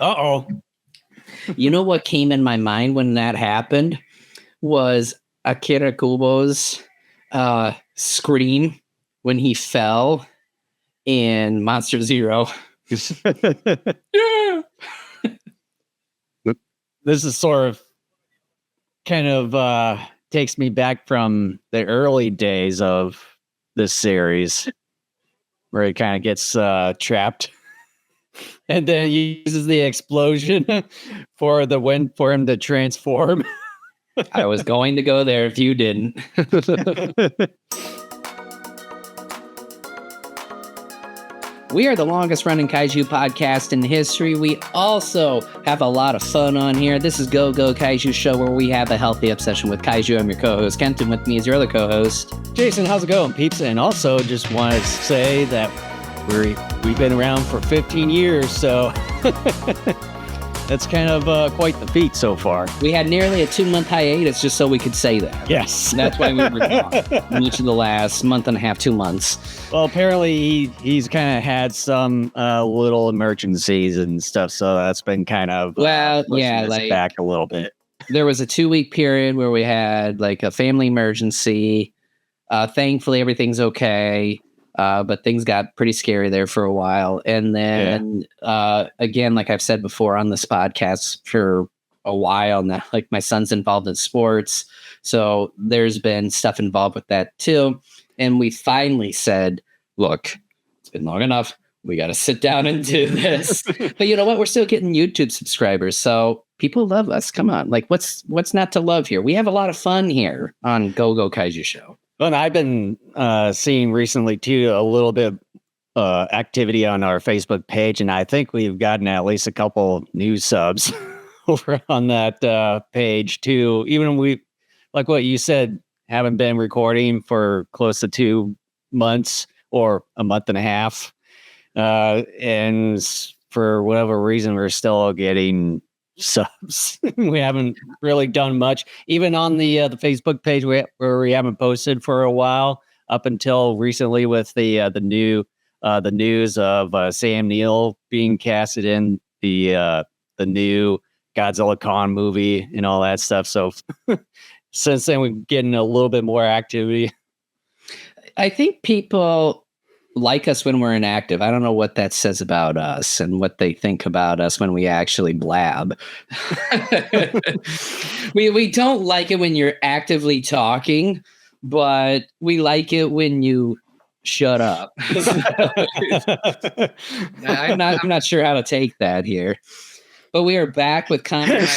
Uh-oh. You know what came in my mind when that happened was Akira Kubo's scream when he fell in Monster Zero. Yeah. This is sort of kind of takes me back from the early days of this series where he kind of gets trapped and then he uses the explosion for him to transform. I was going to go there if you didn't. We are the longest running Kaiju podcast in history. We also have a lot of fun on here. This is Go Kaiju Show, where we have a healthy obsession with Kaiju. I'm your co-host, Kenton. With me is your other co-host, Jason. How's it going, peeps? And also just wanted to say that we've been around for 15 years, so that's kind of quite the feat so far. We had nearly a 2-month hiatus just so we could say that. Yes. And that's why we were gone each of the last month and a half, 2 months. Well, apparently he's kind of had some little emergencies and stuff, so that's been kind of back a little bit. There was a 2-week period where we had like a family emergency. Thankfully, everything's okay. But things got pretty scary there for a while. And then, again, like I've said before on this podcast for a while now, like my son's involved in sports. So there's been stuff involved with that too. And we finally said, look, it's been long enough. We got to sit down and do this. But you know what? We're still getting YouTube subscribers. So people love us. Come on. Like what's not to love here? We have a lot of fun here on Go Kaiju Show. Well, and I've been seeing recently, too, a little bit activity on our Facebook page, and I think we've gotten at least a couple new subs over on that page, too. Even we, like what you said, haven't been recording for close to 2 months or a month and a half. And for whatever reason, we're still getting subs. We haven't really done much, even on the Facebook page where we haven't posted for a while, up until recently with the news of Sam Neill being casted in the new Godzilla Kong movie and all that stuff. So since then, we're getting a little bit more activity. I think people like us when we're inactive. I don't know what that says about us and what they think about us when we actually blab. we don't like it when you're actively talking, but we like it when you shut up. I'm not sure how to take that here. But we are back with content.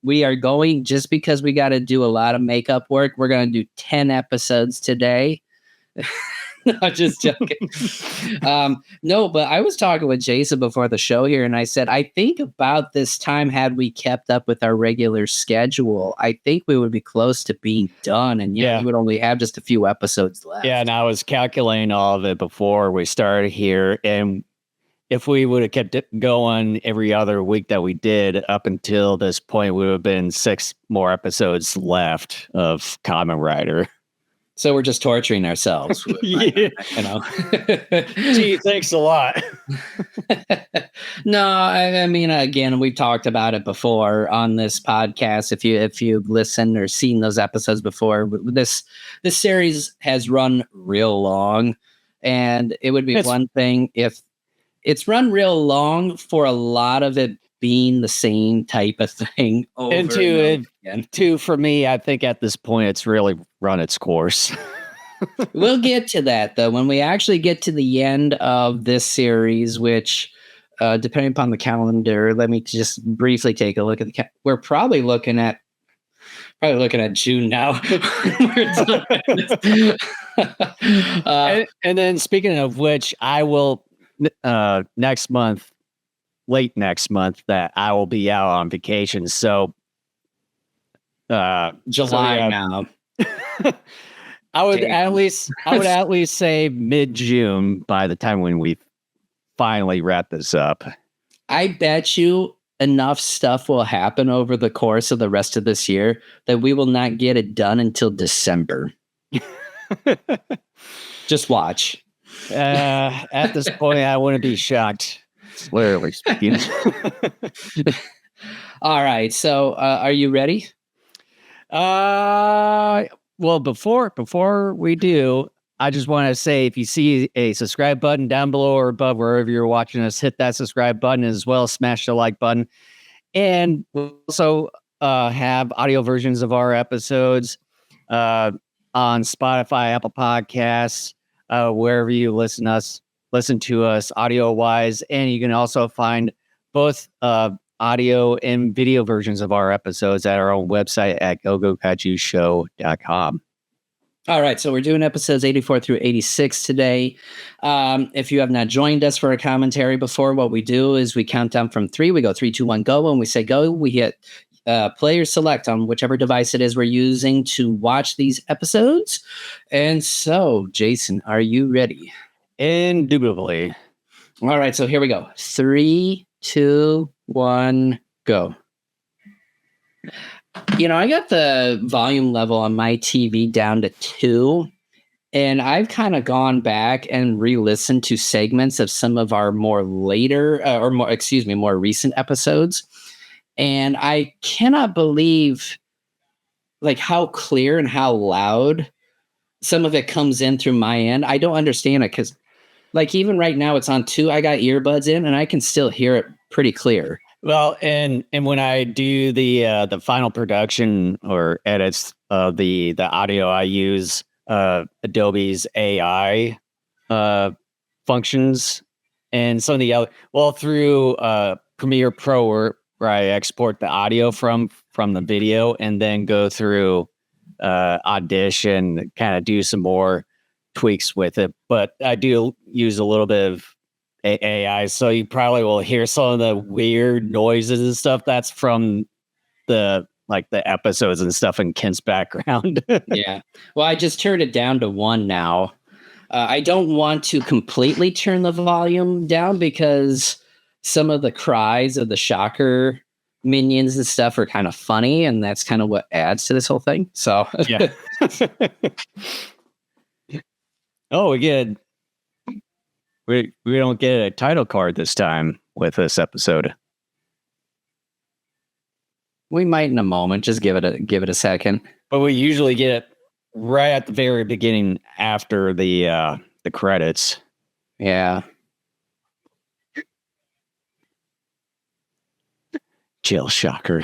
We are going just because we got to do a lot of makeup work. We're going to do 10 episodes today. No, just joking. No, but I was talking with Jason before the show here, and I said, I think about this time, had we kept up with our regular schedule, I think we would be close to being done, and we would only have just a few episodes left. Yeah, and I was calculating all of it before we started here, and if we would have kept it going every other week that we did up until this point, we would have been 6 more episodes left of Kamen Rider. So we're just torturing ourselves. Yeah. You know? Gee, thanks a lot. No, I mean, again, we've talked about it before on this podcast. If you've listened or seen those episodes before, this series has run real long, and it would be one thing if it's run real long for a lot of it being the same type of thing over and again. For me, I think at this point it's really run its course. We'll get to that though when we actually get to the end of this series, which depending upon the calendar, let me just briefly take a look at we're probably looking at June now. And then speaking of which, I will late next month that I will be out on vacation. So July now. I would at least say mid-June by the time when we finally wrap this up. I bet you enough stuff will happen over the course of the rest of this year that we will not get it done until December. Just watch. At this point, I wouldn't be shocked. Literally speaking. All right. So, are you ready? Well, before we do, I just want to say if you see a subscribe button down below or above wherever you're watching us, hit that subscribe button as well. Smash the like button, and we'll also have audio versions of our episodes on Spotify, Apple Podcasts, wherever you listen to us audio wise, and you can also find both audio and video versions of our episodes at our own website at gogokaijushow.com. All right, so we're doing episodes 84 through 86 today. If you have not joined us for a commentary before, what we do is we count down from 3. We go 3, 2, 1, go. When we say go, we hit player select on whichever device it is we're using to watch these episodes. And so, Jason, are you ready? Indubitably. All right, so here we go. 3, 2, 1, go. I got the volume level on my TV down to 2, and I've kind of gone back and re-listened to segments of some of our more recent episodes, and I cannot believe like how clear and how loud some of it comes in through my end. I don't understand it because, like, even right now it's on 2. I got earbuds in, and I can still hear it pretty clear. Well, and when I do the final production or edits of the audio, I use Adobe's AI functions and some of the other through Premiere Pro where I export the audio from the video and then go through Audition, kind of do some more tweaks with it. But I do use a little bit of AI, so you probably will hear some of the weird noises and stuff. That's from the episodes and stuff in Kent's background. Yeah. Well, I just turned it down to 1 now. I don't want to completely turn the volume down because some of the cries of the shocker minions and stuff are kind of funny, and that's kind of what adds to this whole thing. So yeah. Oh, again. We don't get a title card this time with this episode. We might in a moment. Just give it a second. But we usually get it right at the very beginning after the credits. Yeah. Chill shocker.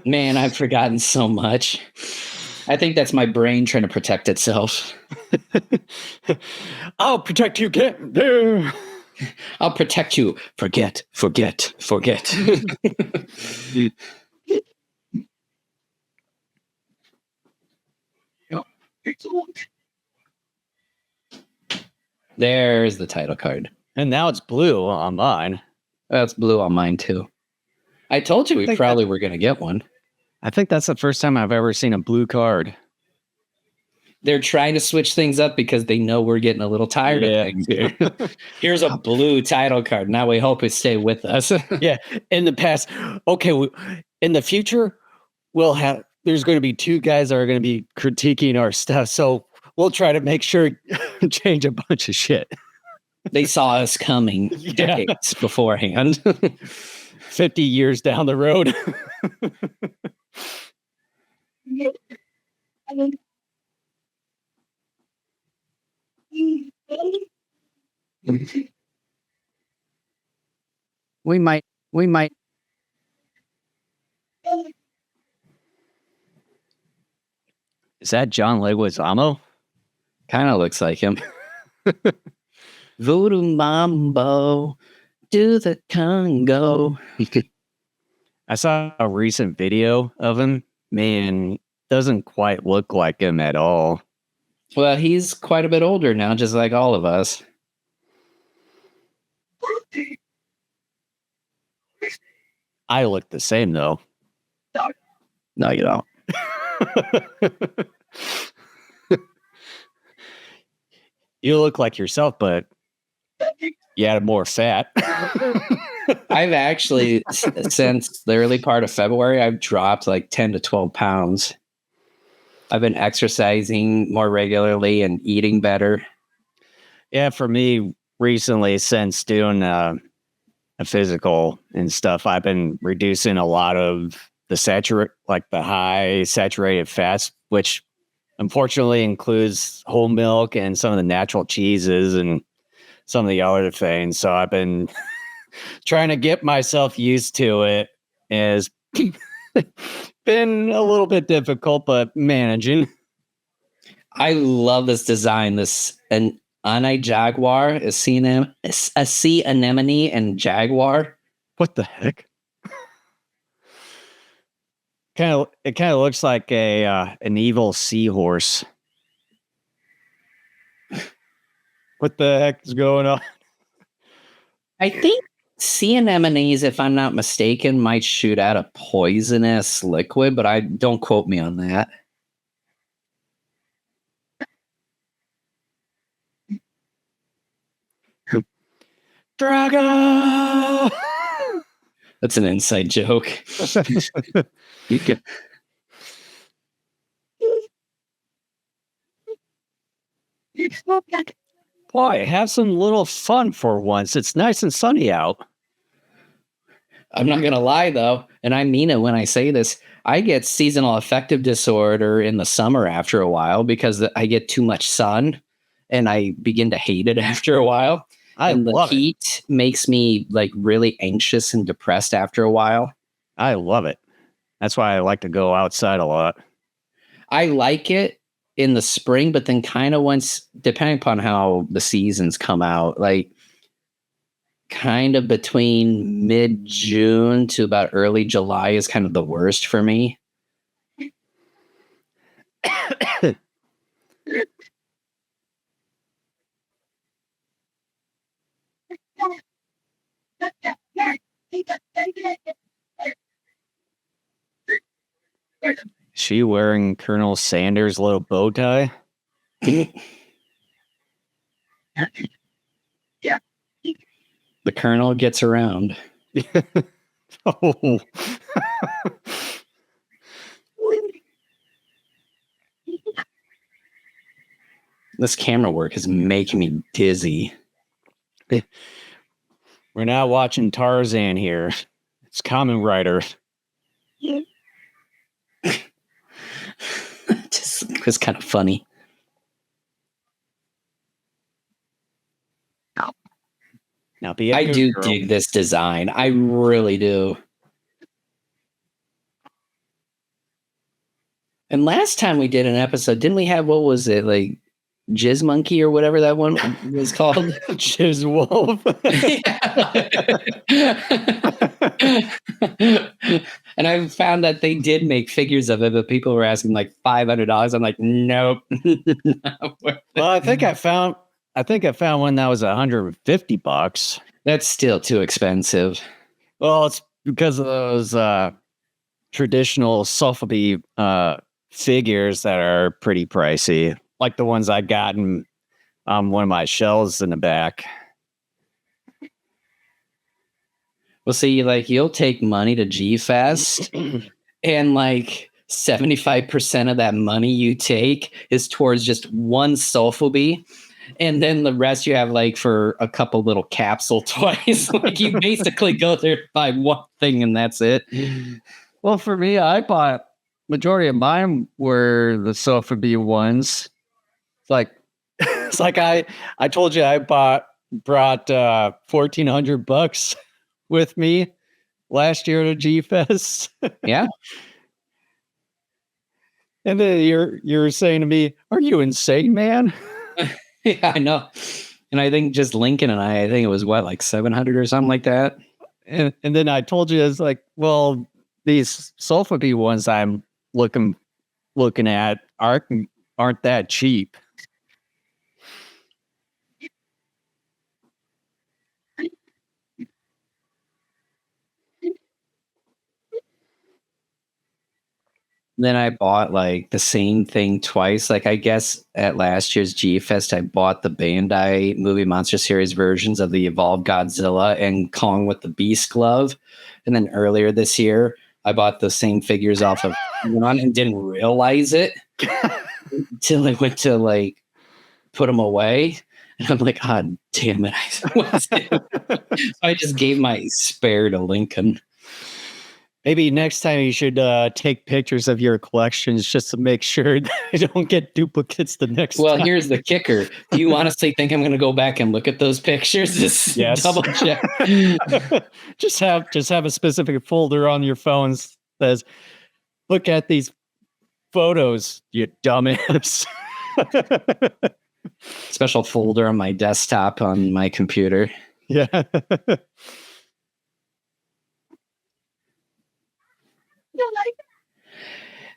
Man, I've forgotten so much. I think that's my brain trying to protect itself. I'll protect you, Kent. I'll protect you. Forget. There's the title card. And now it's blue on mine. That's blue on mine, too. I told you we probably were going to get one. I think that's the first time I've ever seen a blue card. They're trying to switch things up because they know we're getting a little tired of things here. Here's a blue title card. Now we hope it stay with us. Yeah. In the past, okay, in the future, there's going to be 2 guys that are going to be critiquing our stuff. So we'll try to make sure change a bunch of shit. They saw us coming decades beforehand. 50 years down the road. We might. Is that John Leguizamo? Kind of looks like him. Voodoo Mambo, do the Congo. I saw a recent video of him. Man, doesn't quite look like him at all. Well, he's quite a bit older now, just like all of us. I look the same, though. No, you don't. You look like yourself, but you had more fat. I've actually, since the early part of February, I've dropped like 10 to 12 pounds. I've been exercising more regularly and eating better. Yeah, for me, recently, since doing a physical and stuff, I've been reducing a lot of the high saturated fats, which unfortunately includes whole milk and some of the natural cheeses and some of the other things. So I've been trying to get myself used to it. It's been a little bit difficult, but managing. I love this design. This an Jaguar, a sea anemone, and jaguar. What the heck? It kind of looks like an evil seahorse. What the heck is going on? I think sea anemones, if I'm not mistaken, might shoot out a poisonous liquid, but I don't quote me on that. Dragon! That's an inside joke. You can. Boy, have some little fun for once. It's nice and sunny out. I'm not going to lie, though, and I mean it when I say this. I get seasonal affective disorder in the summer after a while because I get too much sun and I begin to hate it after a while. And the heat makes me like really anxious and depressed after a while. I love it. That's why I like to go outside a lot. I like it in the spring, but then kind of once, depending upon how the seasons come out, like kind of between mid-June to about early July is kind of the worst for me. Is she wearing Colonel Sanders' little bow tie? Yeah. The Colonel gets around. Oh. This camera work is making me dizzy. We're not watching Tarzan here. It's Kamen Rider. Just was kind of funny. Now, I do dig this design. I really do. And last time we did an episode, didn't we have, what was it, like Jizz Monkey or whatever that one was called? Jizz Wolf. And I found that they did make figures of it, but people were asking like $500. I'm like, nope. Well, I think I found one that was $150. That's still too expensive. Well, it's because of those traditional Sotheby figures that are pretty pricey, like the ones I got in one of my shelves in the back. Well, see, like you'll take money to G-Fest and like 75% of that money you take is towards just one Sotheby. And then the rest you have like for a couple little capsule toys. Like you basically go there to buy one thing and that's it. Well, for me, I bought majority of mine were the Sotheby ones. It's like I told you I brought $1,400 with me last year to G-Fest. Yeah. And then you're saying to me, "Are you insane, man?" Yeah, I know. And I think just Lincoln and I think it was what, like 700 or something like that. And then I told you, it's like, well, these Sotheby ones I'm looking at aren't that cheap. Then I bought like the same thing twice. Like I guess at last year's G-Fest, I bought the Bandai Movie Monster Series versions of the Evolved Godzilla and Kong with the Beast Glove. And then earlier this year, I bought the same figures off of Amazon and didn't realize it until I went to like put them away. And I'm like, God damn it. I just gave my spare to Lincoln. Maybe next time you should take pictures of your collections just to make sure that I don't get duplicates the next Well, time. here's the kicker. Do you honestly think I'm going to go back and look at those pictures? Just Yes. double check. just have a specific folder on your phone that says, look at these photos, you dumbass. Special folder on my desktop on my computer. Yeah.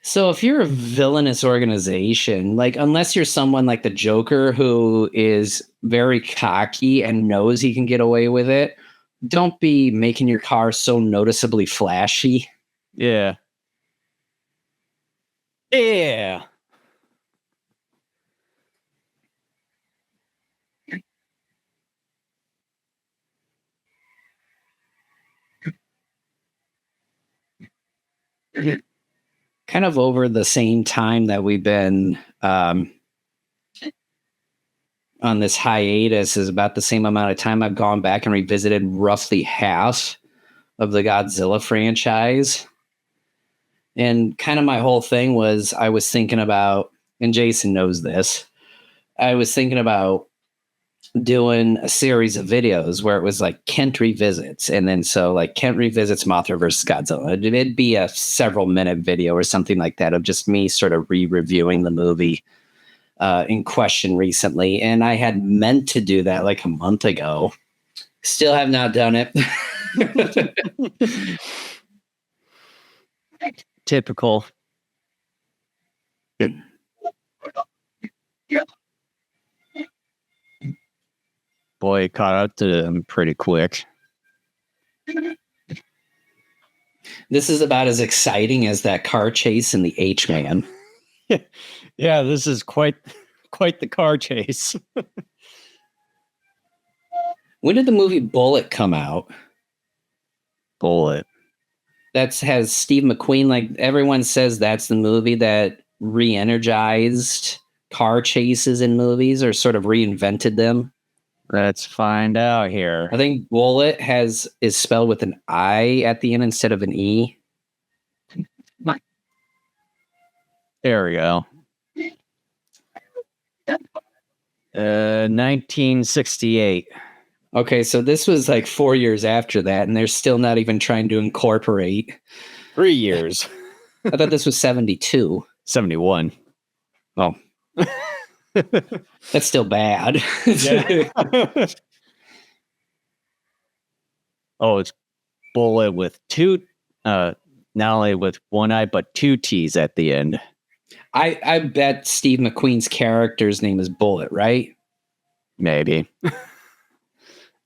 So if you're a villainous organization, like unless you're someone like the Joker who is very cocky and knows he can get away with it, don't be making your car so noticeably flashy. Yeah. Yeah. Kind of over the same time that we've been on this hiatus is about the same amount of time I've gone back and revisited roughly half of the Godzilla franchise. And kind of my whole thing was I was thinking about, and Jason knows this, I was thinking about doing a series of videos where it was like Kent revisits. And then so like Kent revisits Mothra versus Godzilla. It'd be a several minute video or something like that of just me sort of re-reviewing the movie in question recently. And I had meant to do that like a month ago. Still have not done it. Typical. Boy, it caught up to them pretty quick. This is about as exciting as that car chase in the H-Man. Yeah, this is quite the car chase. When did the movie Bullet come out? Bullet. That has Steve McQueen. Like everyone says that's the movie that re-energized car chases in movies or sort of reinvented them. Let's find out here. I think Bullet is spelled with an I at the end instead of an E. There we go. 1968. Okay, so this was like 4 years after that, and they're still not even trying to incorporate. 3 years. I thought this was 72. 71. Oh. That's still bad. Yeah. Oh, it's Bullet with two, not only with one eye, but two T's at the end. I bet Steve McQueen's character's name is Bullet, right? Maybe.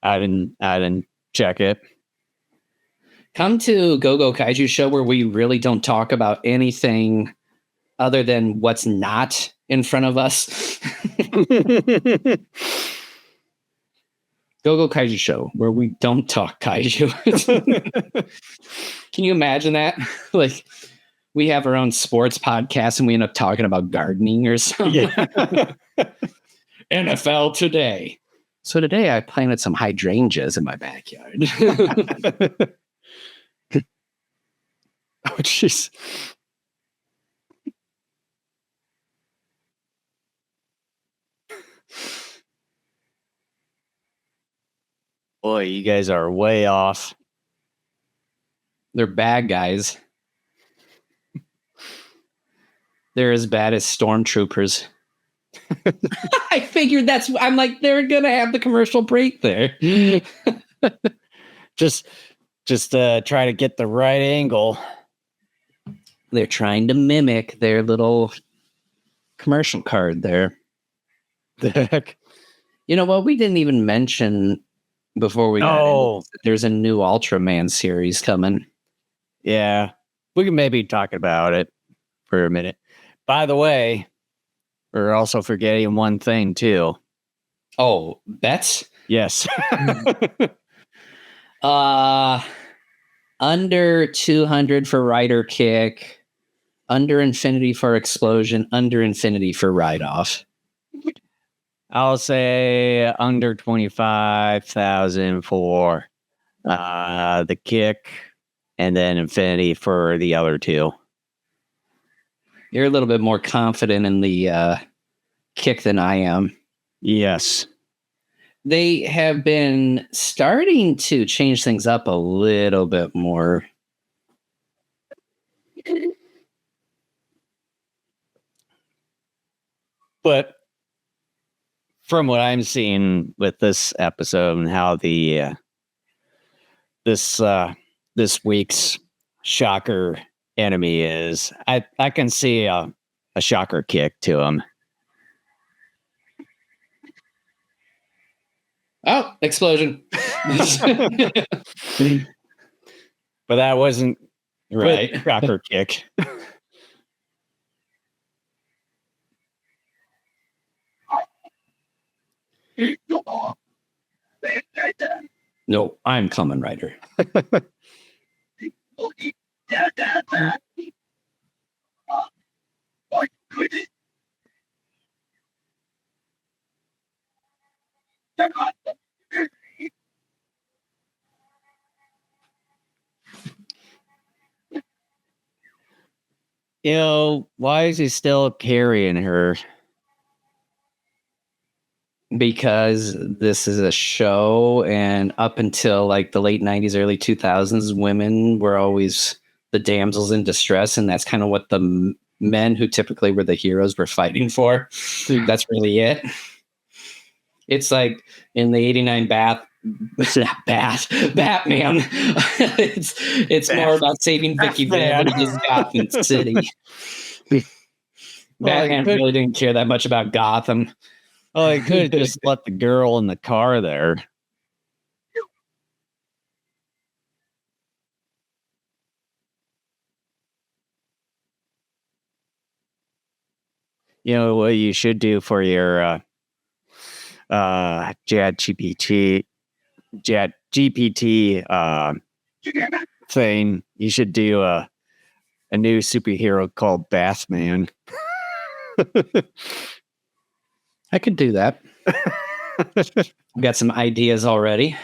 I didn't check it. Come to Go Kaiju Show where we really don't talk about anything other than what's not in front of us. Go Kaiju Show where we don't talk kaiju. Can you imagine that? Like we have our own sports podcast and we end up talking about gardening or something. Yeah. NFL today. So today I planted some hydrangeas in my backyard. Oh, jeez. Boy, you guys are way off. They're bad guys. They're as bad as stormtroopers. I figured I'm like, they're going to have the commercial break there. Just try to get the right angle. They're trying to mimic their little commercial card there. The heck? You know what? We didn't even mention before we got in, there's a new Ultraman series coming. Yeah. We can maybe talk about it for a minute. By the way, we're also forgetting one thing too. Oh, bets? Yes. Under 200 for Rider Kick, under infinity for Explosion, under infinity for Ride Off. I'll say under 25,000 for the kick, and then infinity for the other two. You're a little bit more confident in the kick than I am. Yes. They have been starting to change things up a little bit more. But from what I'm seeing with this episode and how the this week's shocker enemy is, I can see a shocker kick to him. Oh, explosion. But that wasn't right. Shocker kick. No, I'm Kamen Rider. You know, why is he still carrying her? Because this is a show, and up until like the late 90s, early 2000s, women were always the damsels in distress, and that's kind of what the men who typically were the heroes were fighting for. That's really it. It's like in the 89 Batman. It's more about saving Vicky Vale than it is Gotham City. Batman really didn't care that much about Gotham. Oh, he could have just let the girl in the car there. You know what you should do for your GPT thing? You should do a new superhero called Bathman. I could do that. I've got some ideas already.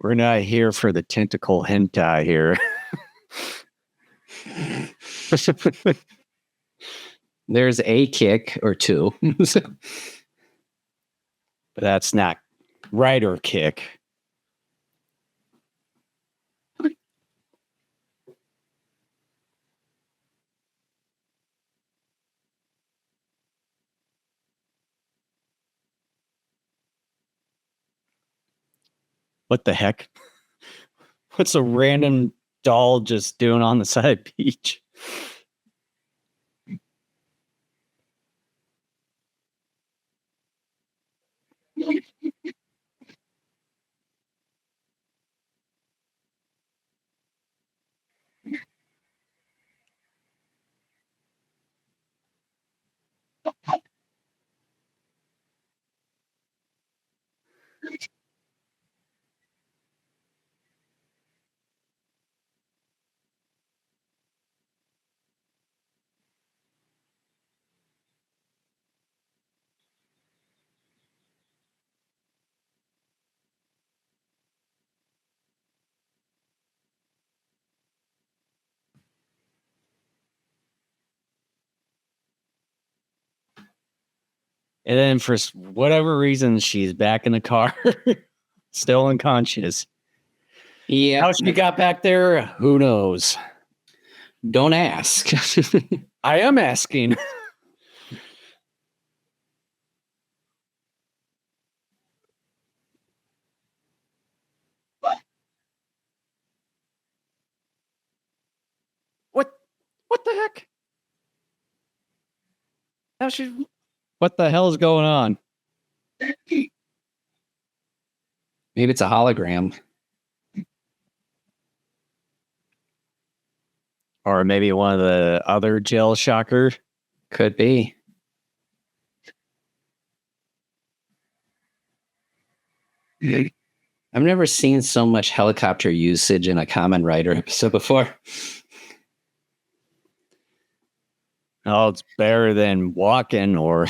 We're not here for the tentacle hentai here. There's a kick or two. But that's not rider kick. What the heck? What's a random doll just doing on the side of the beach? And then for whatever reason, she's back in the car, still unconscious. Yeah. How she got back there, who knows? Don't ask. I am asking. What the heck? What the hell is going on? Maybe it's a hologram. Or maybe one of the other jail shocker. Could be. I've never seen so much helicopter usage in a Kamen Rider episode before. Oh, it's better than walking or.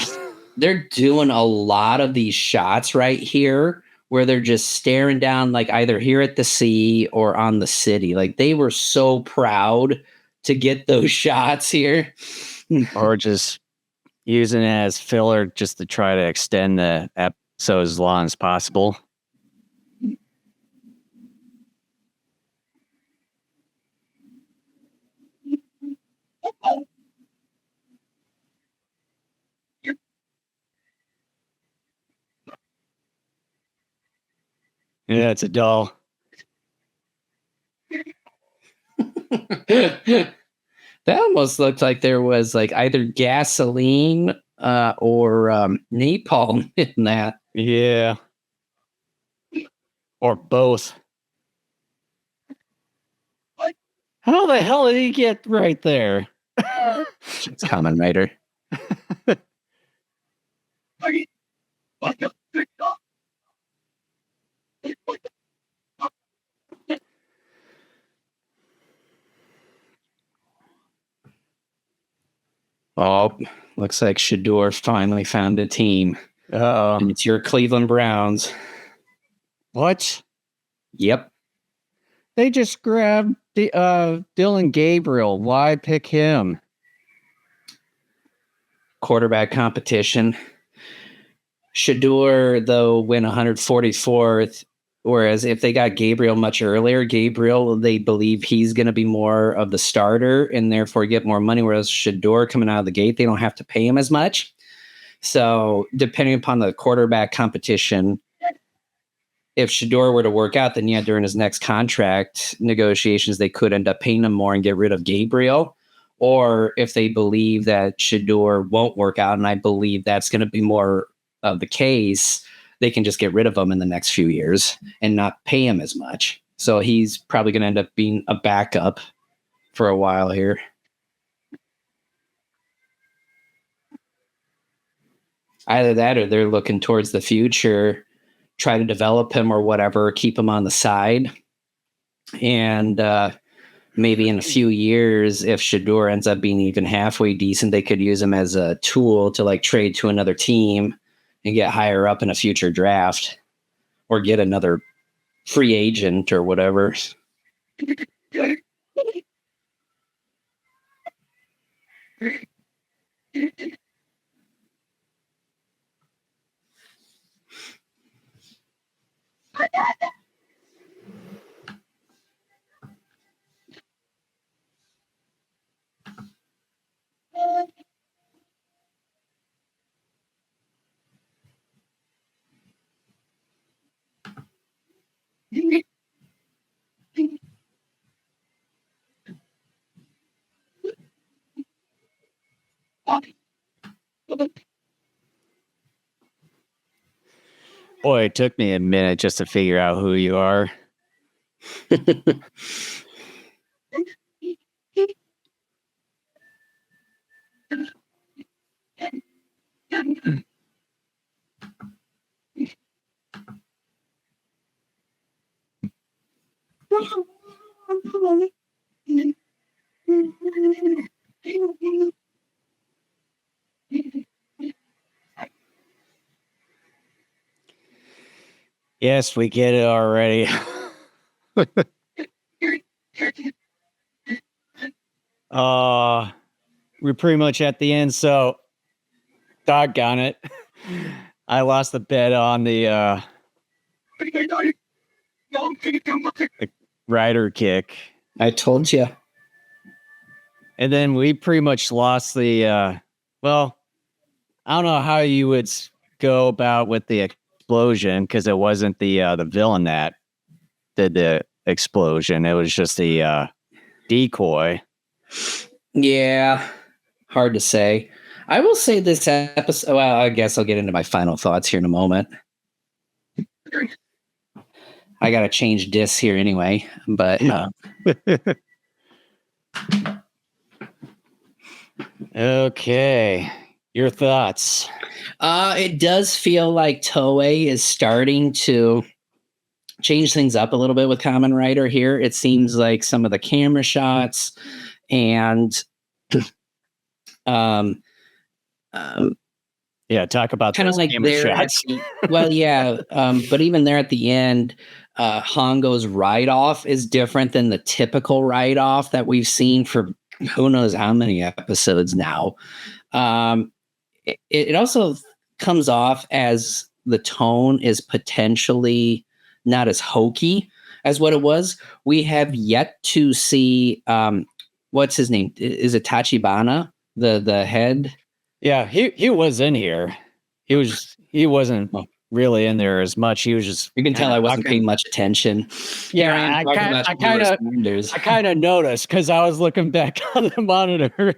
They're doing a lot of these shots right here where they're just staring down, like either here at the sea or on the city. Like they were so proud to get those shots here. Or just using it as filler just to try to extend the episode as long as possible. Yeah, it's a doll. That almost looked like there was like either gasoline or napalm in that. Yeah. Or both. How the hell did he get right there? It's Kamen Rider. Oh, looks like Shador finally found a team. Uh-oh. And it's your Cleveland Browns. What? Yep. They just grabbed the Dylan Gabriel. Why pick him? Quarterback competition. Shador, though, went 144th. Whereas if they got Gabriel much earlier, Gabriel, they believe he's going to be more of the starter and therefore get more money. Whereas Shador coming out of the gate, they don't have to pay him as much. So depending upon the quarterback competition, if Shador were to work out, then yeah, during his next contract negotiations, they could end up paying him more and get rid of Gabriel. Or if they believe that Shador won't work out, and I believe that's going to be more of the case, they can just get rid of him in the next few years and not pay him as much. So he's probably going to end up being a backup for a while here. Either that or they're looking towards the future, try to develop him or whatever, keep him on the side. And maybe in a few years, if Shador ends up being even halfway decent, they could use him as a tool to like trade to another team and get higher up in a future draft or get another free agent or whatever. Boy, it took me a minute just to figure out who you are. Yes, we get it already. We're pretty much at the end, so doggone it. I lost the bet on the rider kick. I told you. And then we pretty much lost the well, I don't know how you would go about with the explosion because it wasn't the villain that did the explosion. It was just the decoy. Yeah, hard to say. I will say this episode. Well, I guess I'll get into my final thoughts here in a moment. I got to change discs here anyway, but okay. Your thoughts? It does feel like Toei is starting to change things up a little bit with Kamen Rider here. It seems like some of the camera shots and um, yeah, talk about kind of those like camera there at shots. well, yeah, but even there at the end, Hongo's ride off is different than the typical ride off that we've seen for who knows how many episodes now. It also comes off as the tone is potentially not as hokey as what it was. We have yet to see what's his name? Is it Tachibana, the head? Yeah, he was in here. He wasn't Oh, really in there as much. He was just you can tell kind of I wasn't talking. paying much attention. Here I Yeah, am talking about Sanders. I kind of noticed because I was looking back on the monitor.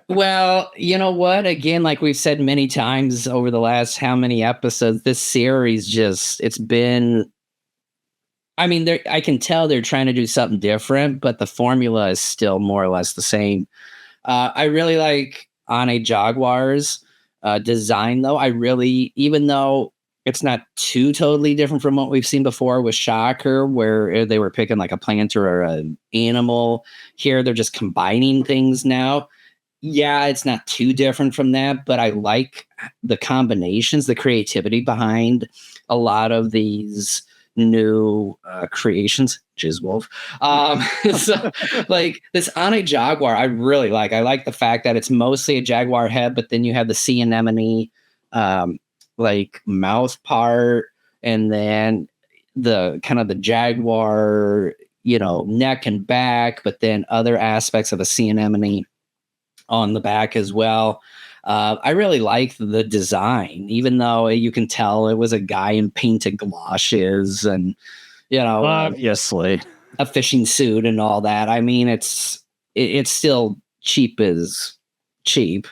Well, you know what? Again, like we've said many times over the last how many episodes, this series it's been. I mean, I can tell they're trying to do something different, but the formula is still more or less the same. I really like Ane Jaguar's design, though. Even though it's not too totally different from what we've seen before with Shocker, where they were picking like a plant or an animal. Here, they're just combining things now. Yeah, it's not too different from that, but I like the combinations, the creativity behind a lot of these new creations. Jizz Wolf. So, like this Ane Jaguar, I really like. I like the fact that it's mostly a jaguar head, but then you have the sea anemone like mouth part, and then the kind of the jaguar, neck and back, but then other aspects of a sea anemone on the back as well. I really like the design, even though you can tell it was a guy in painted galoshes and, Obviously, a fishing suit and all that. I mean, it's still cheap as cheap.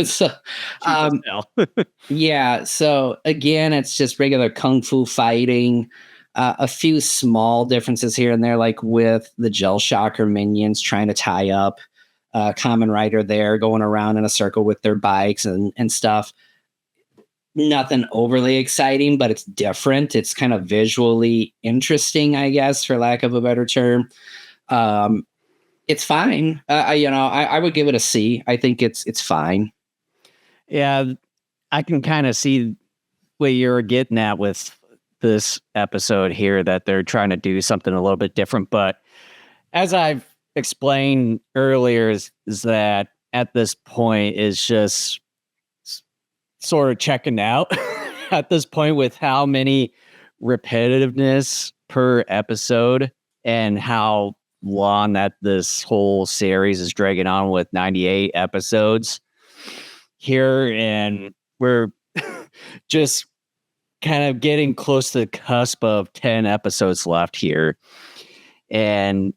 So, yeah. So again, it's just regular kung fu fighting. A few small differences here and there, like with the Gel Shocker minions trying to tie up Kamen Rider there, going around in a circle with their bikes and stuff. Nothing overly exciting, but it's different. It's kind of visually interesting, I guess, for lack of a better term. It's fine. I would give it a C. I think it's fine. yeah, I can kind of see what you're getting at with this episode here, that they're trying to do something a little bit different. But as I've explained earlier, is that at this point is just sort of checking out at this point with how many repetitiveness per episode and how long that this whole series is dragging on with 98 episodes here. And we're just kind of getting close to the cusp of 10 episodes left here. And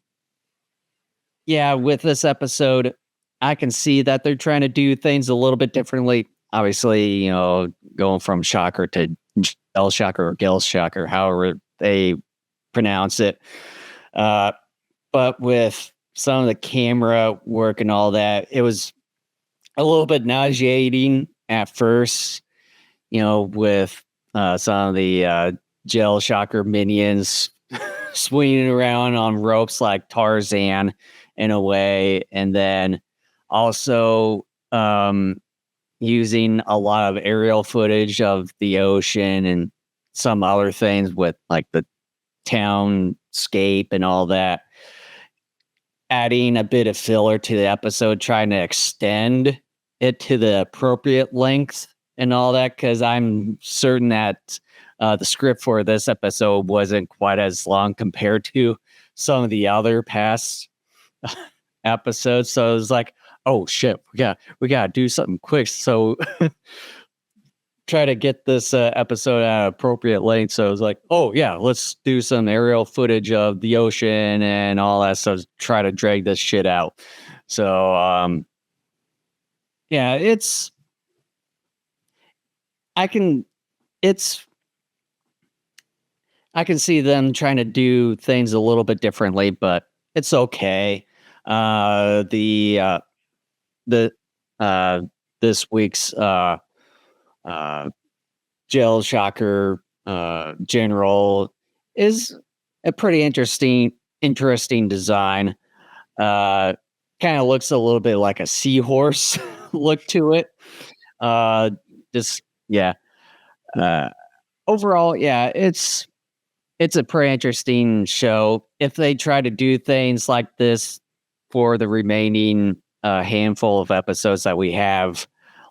yeah, with this episode, I can see that they're trying to do things a little bit differently. Obviously, going from Shocker to Gel Shocker or Gel Shocker, however they pronounce it. But with some of the camera work and all that, it was a little bit nauseating at first, with some of the Gel Shocker minions swinging around on ropes like Tarzan in a way. And then also using a lot of aerial footage of the ocean and some other things with like the townscape and all that, adding a bit of filler to the episode, trying to extend it to the appropriate length and all that, because I'm certain that the script for this episode wasn't quite as long compared to some of the other past episodes. So it was like, oh shit, we gotta do something quick. So try to get this episode at appropriate length. So it was like, oh yeah, let's do some aerial footage of the ocean and all that stuff. Try to drag this shit out. So yeah, I can see them trying to do things a little bit differently, but it's okay. The this week's Gel Shocker general is a pretty interesting design. Kind of looks a little bit like a seahorse look to it. Just yeah. Overall, yeah, it's a pretty interesting show. If they try to do things like this for the remaining handful of episodes that we have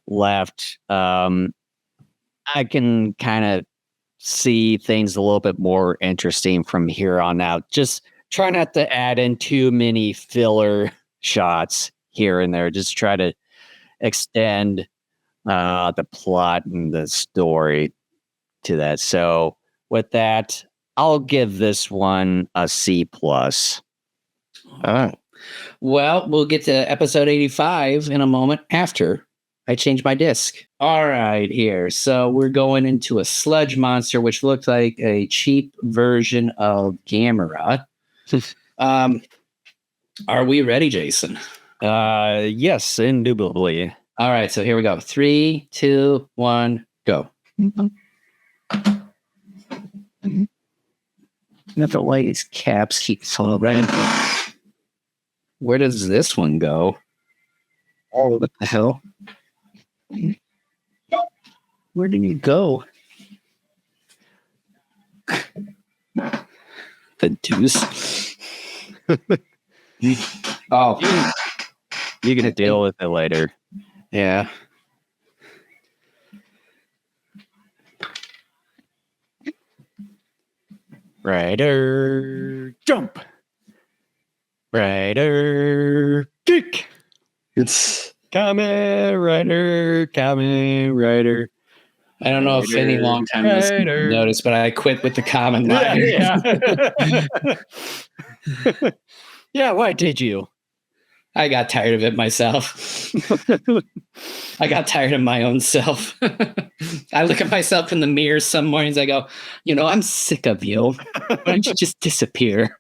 left, I can kind of see things a little bit more interesting from here on out. Just try not to add in too many filler shots here and there. Just try to extend the plot and the story to that. So with that, I'll give this one a C plus. Oh. Well, we'll get to episode 85 in a moment after I change my disc. All right, here. So we're going into a sludge monster, which looks like a cheap version of Gamera. Are we ready, Jason? Yes, indubitably. All right, so here we go. 3, 2, 1, go. Not the way his caps keep falling. Where does this one go? Oh, what the hell? Where did he go? The deuce. Oh, You can deal with it later. yeah. Rider, jump. Rider, kick. It's. Kamen Rider, Kamen Rider. I don't know if any long time listeners noticed, but I quit with the Kamen Rider. Yeah. Yeah, why did you? I got tired of it myself. I got tired of my own self. I look at myself in the mirror some mornings. I go, I'm sick of you. Why don't you just disappear?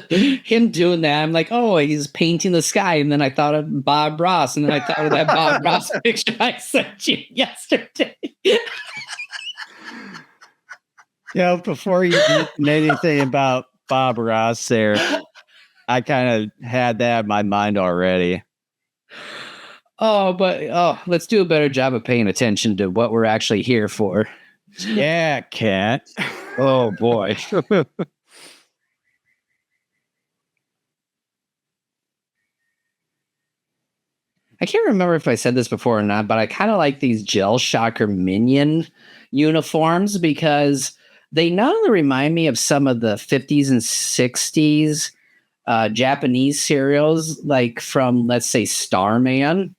Him doing that, I'm like, oh, he's painting the sky, and then I thought of Bob Ross, and then I thought of that Bob Ross picture I sent you yesterday. Yeah, before you mentioned anything about Bob Ross there, I kind of had that in my mind already. Let's do a better job of paying attention to what we're actually here for. Yeah, cat. Oh boy. I can't remember if I said this before or not, but I kind of like these Gel Shocker Minion uniforms because they not only remind me of some of the 50s and 60s Japanese serials, like from, let's say, Starman,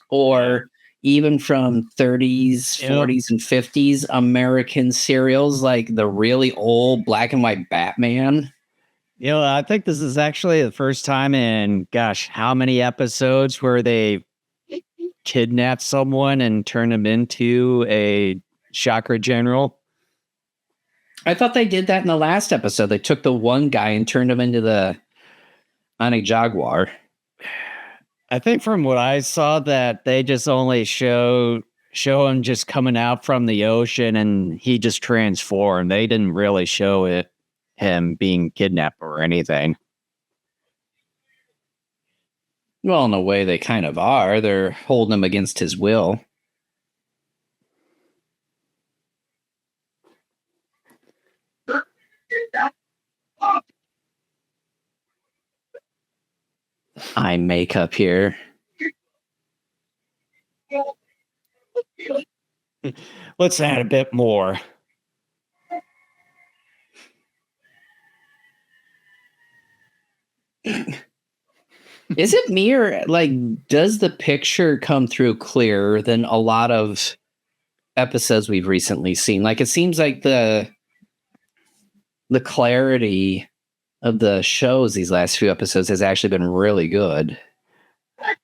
or even from 30s, 40s, and 50s American serials, like the really old black and white Batman. I think this is actually the first time in, gosh, how many episodes where they kidnapped someone and turned him into a chakra general. I thought they did that in the last episode. They took the one guy and turned him into on a jaguar. I think from what I saw that they just only show him just coming out from the ocean and he just transformed. They didn't really show him being kidnapped or anything. Well, in a way, they kind of are. They're holding him against his will. Eye makeup here. Let's add a bit more. Is it me or does the picture come through clearer than a lot of episodes we've recently seen? Like, it seems like the clarity of the shows these last few episodes has actually been really good. I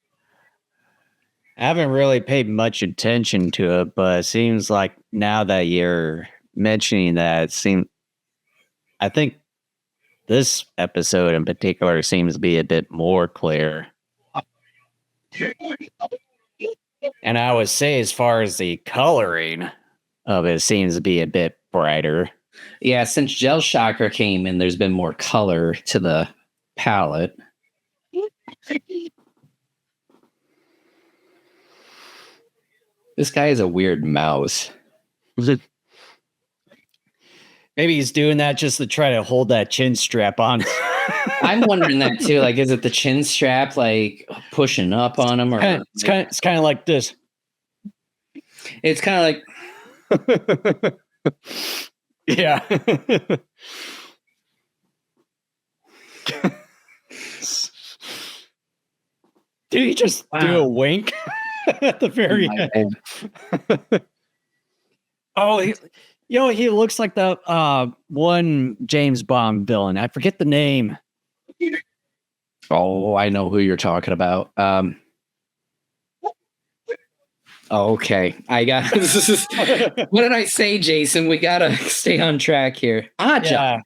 haven't really paid much attention to it, but it seems like now that you're mentioning that, I think this episode in particular seems to be a bit more clear. And I would say, as far as the coloring of it, seems to be a bit brighter. Yeah, since Gel Shocker came in, there's been more color to the palette. This guy is a weird mouse. Maybe he's doing that just to try to hold that chin strap on. I'm wondering that too. Like, is it the chin strap like pushing up on him, or it's kind of like this. It's kind of like, yeah. Did he just do a wink at the very end? Oh, he looks like the one James Bond villain. I forget the name. Oh, I know who you're talking about. Okay, I got. What did I say, Jason? We gotta stay on track here. Oddjob. Yeah.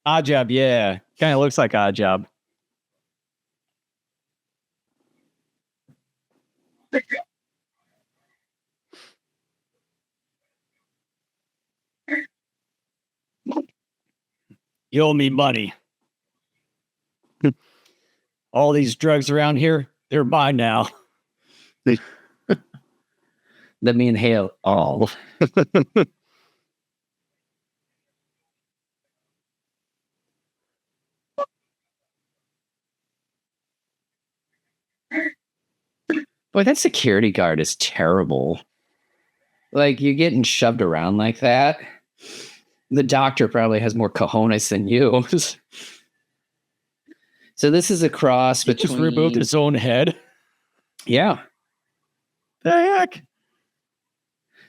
Oddjob, yeah. Kind of looks like Oddjob. You owe me money. All these drugs around here, they're mine now. Let me inhale all. Boy, that security guard is terrible. Like, you're getting shoved around like that. The doctor probably has more cojones than you. So this is a cross between... Just removed his own head? Yeah. The heck?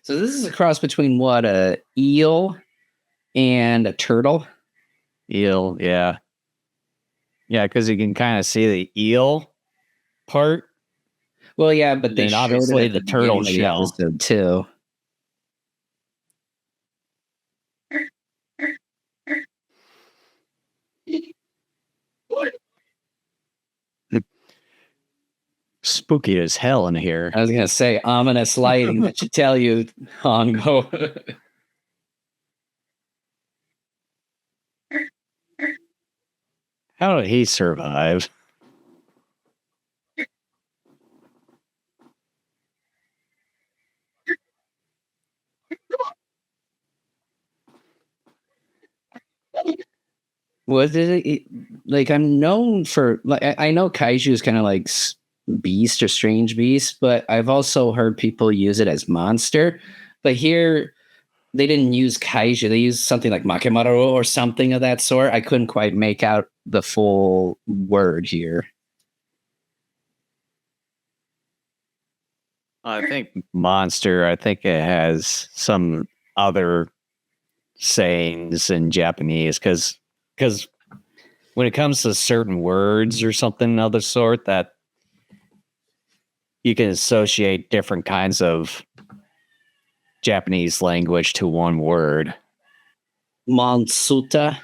So this is a cross between what? A eel and a turtle? Eel, yeah. Yeah, because you can kind of see the eel part. Well, yeah, but then obviously the turtle shell too. Spooky as hell in here. I was gonna say ominous lighting that should tell you, Hongo. How did he survive? Was it like, I'm known for, like, I know kaiju is kind of like beast or strange beast, but I've also heard people use it as monster. But here they didn't use kaiju; they used something like makemaru or something of that sort. I couldn't quite make out the full word here. I think monster. I think it has some other sayings in Japanese because when it comes to certain words or something of the sort, that you can associate different kinds of Japanese language to one word. Monsuta,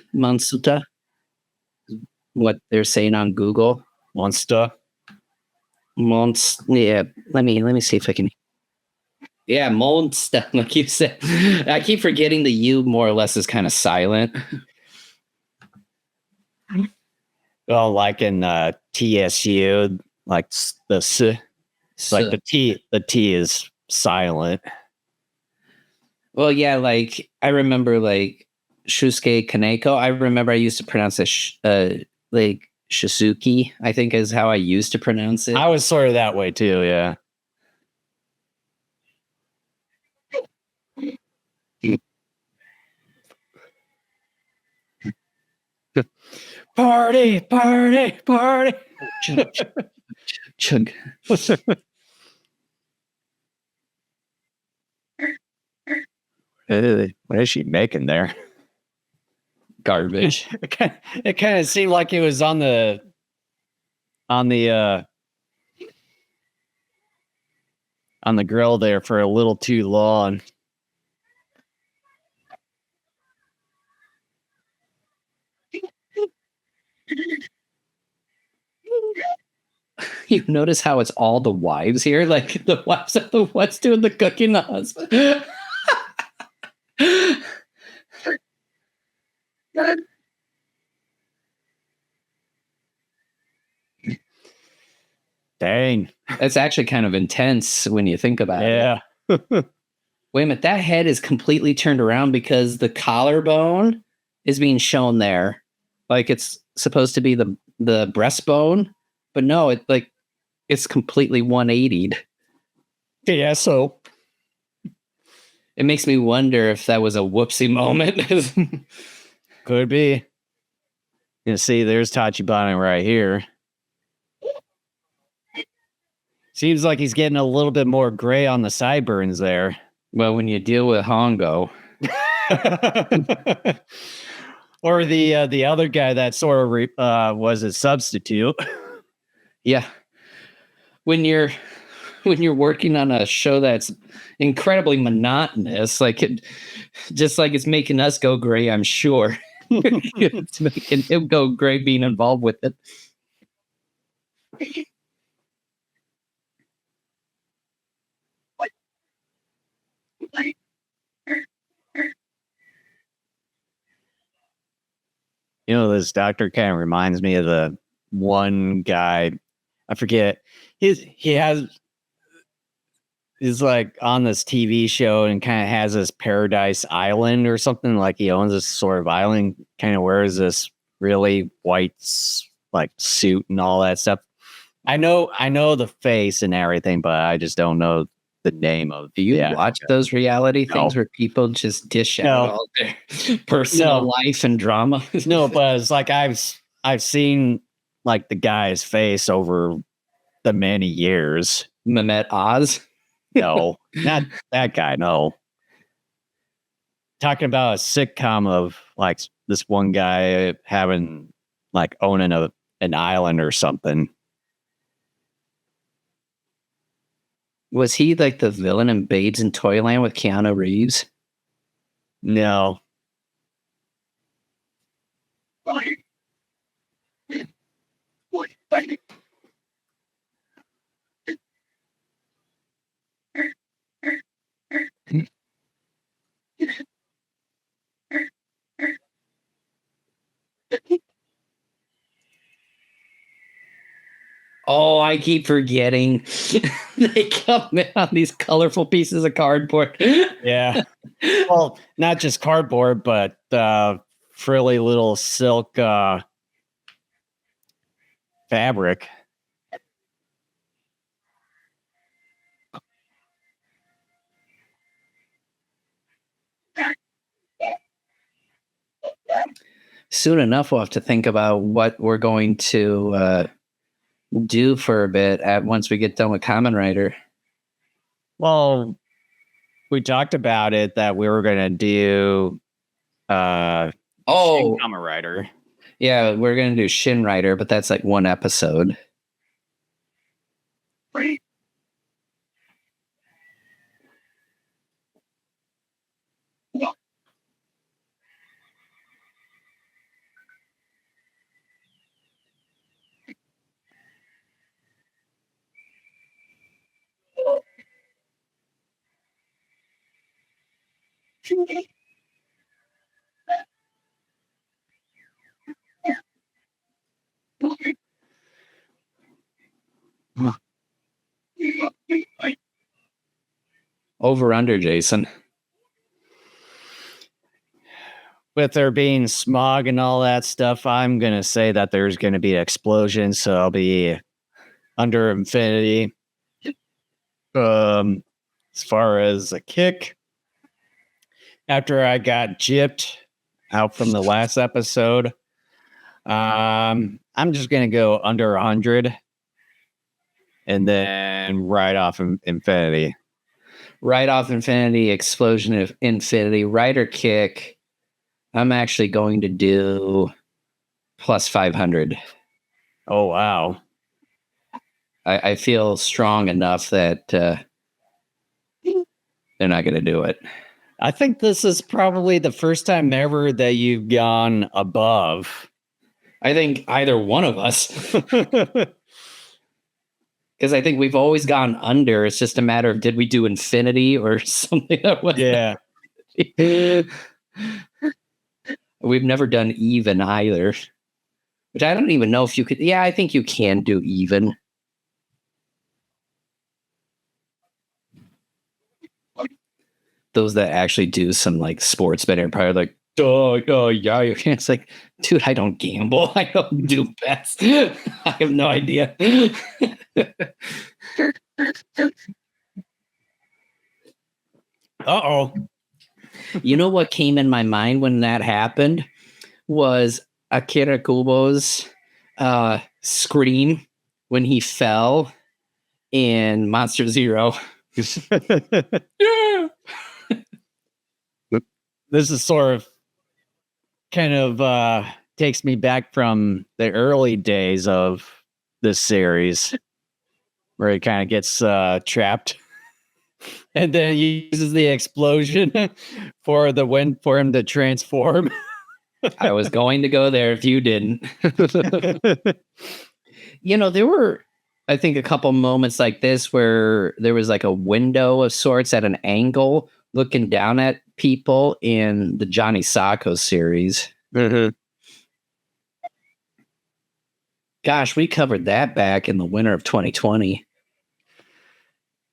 what they're saying on Google. Monster. Yeah, let me see if I can. Yeah, monster. Like you said, I keep forgetting the U more or less is kind of silent. Well, like in TSU, like the S, like the T is silent. Well, yeah, like I remember like Shusuke Kaneko. I remember I used to pronounce it like Shizuki, I think is how I used to pronounce it. I was sort of that way too, yeah. Party, party, party. Chug. What is she making there? Garbage. It kind of seemed like it was on the grill there for a little too long. You notice how it's all the wives here? Like the wives are the ones doing the cooking, the husband. Dang. It's actually kind of intense when you think about it. Yeah. Wait a minute, that head is completely turned around because the collarbone is being shown there. Like it's supposed to be the breastbone, but no, it's completely 180'd. Yeah, so It makes me wonder if that was a whoopsie moment. could be. You see, there's Tachibana right here. Seems like he's getting a little bit more gray on the sideburns there. Well, when you deal with Hongo. Or the other guy that sort of was a substitute. Yeah. When you're working on a show that's incredibly monotonous, like it's making us go gray, I'm sure. It's making him go gray being involved with it. You know, this doctor kind of reminds me of the one guy. I forget. He's like on this TV show and kind of has this Paradise Island or something. Like he owns this sort of island, kind of wears this really white like suit and all that stuff. I know the face and everything, but I just don't know the name of. Do you watch those reality things where people just dish out all their personal life and drama? No, but it's like I've seen like the guy's face over the many years. Mehmet Oz? No, not that guy. No, talking about a sitcom of like this one guy having like owning an island or something. Was he like the villain in Babes in Toyland with Keanu Reeves? No. Oh, I keep forgetting. They come in on these colorful pieces of cardboard. Yeah. Well, not just cardboard, but frilly little silk fabric. Soon enough, we'll have to think about what we're going to do for a bit once we get done with Kamen Rider. Well, we talked about it that we were going to do Kamen Rider. Yeah, we're going to do Shin Rider, but that's like one episode. Right. Over under, Jason. With there being smog and all that stuff, I'm going to say that there's going to be an explosion, so I'll be under infinity. As far as a kick, after I got gypped out from the last episode, I'm just going to go under 100 and then right off infinity. Right off infinity, explosion of infinity, rider kick. I'm actually going to do plus 500. Oh, wow. I feel strong enough that they're not going to do it. I think this is probably the first time ever that you've gone above. I think either one of us. Because I think we've always gone under. It's just a matter of did we do infinity or something that was. Yeah. We've never done even either. Which I don't even know if you could. Yeah, I think you can do even. Those that actually do some like sports betting are probably like, oh yeah. It's like, dude, I don't gamble. I don't do bets. I have no idea. Uh-oh. You know what came in my mind when that happened was Akira Kubo's scream when he fell in Monster Zero. Yeah. This is sort of kind of takes me back from the early days of this series where he kind of gets trapped and then he uses the explosion for him to transform. I was going to go there if you didn't. You know, there were, I think, a couple moments like this where there was like a window of sorts at an angle looking down at people in the Johnny Sacco series. Mm-hmm. Gosh, we covered that back in the winter of 2020.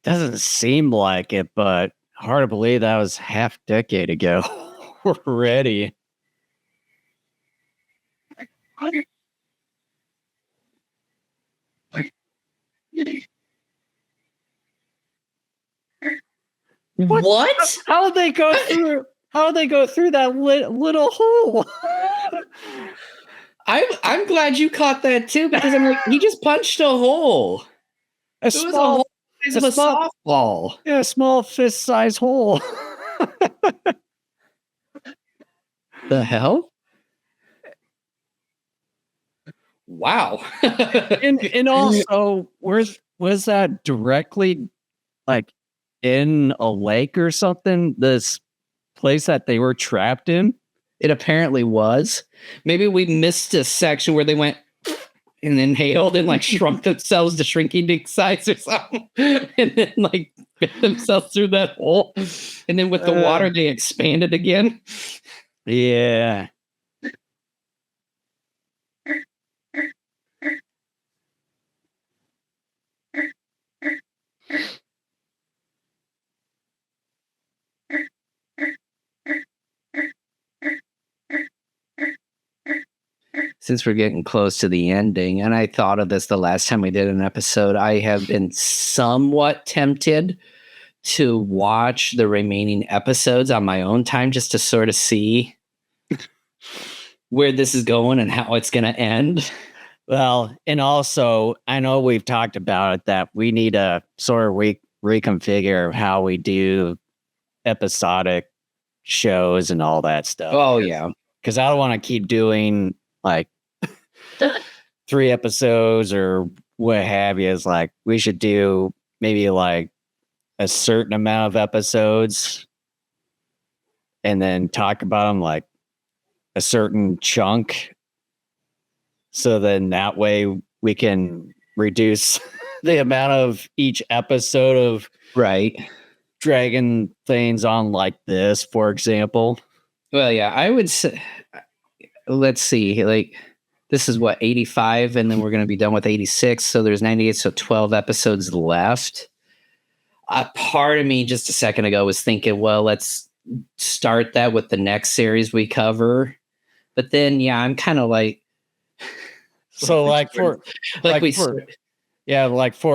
Doesn't seem like it, but hard to believe that was half decade ago already. What? How did they go through? How did they go through that little hole? I'm glad you caught that too, because I'm like, he just punched a hole. It was a hole size of a softball. Yeah, a small fist-sized hole. The hell? Wow. and also, was that directly like in a lake or something? This place that they were trapped in? It apparently was. Maybe we missed a section where they went and inhaled and like shrunk themselves to shrinking size or something, and then like bit themselves through that hole, and then with the water they expanded again. Yeah. Since we're getting close to the ending, and I thought of this the last time we did an episode, I have been somewhat tempted to watch the remaining episodes on my own time just to sort of see where this is going and how it's going to end. Well, and also, I know we've talked about it that we need to sort of reconfigure how we do episodic shows and all that stuff. Oh, yeah. Because I don't want to keep doing like 3 episodes or what have you. It's like we should do maybe like a certain amount of episodes and then talk about them like a certain chunk. So then that way we can reduce the amount of each episode of dragging things on like this, for example. Well, yeah, I would say, let's see, like this is what, 85, and then we're going to be done with 86. So there's 98, so 12 episodes left. A part of me just a second ago was thinking, well, let's start that with the next series we cover. But then, yeah, I'm kind of like, so like for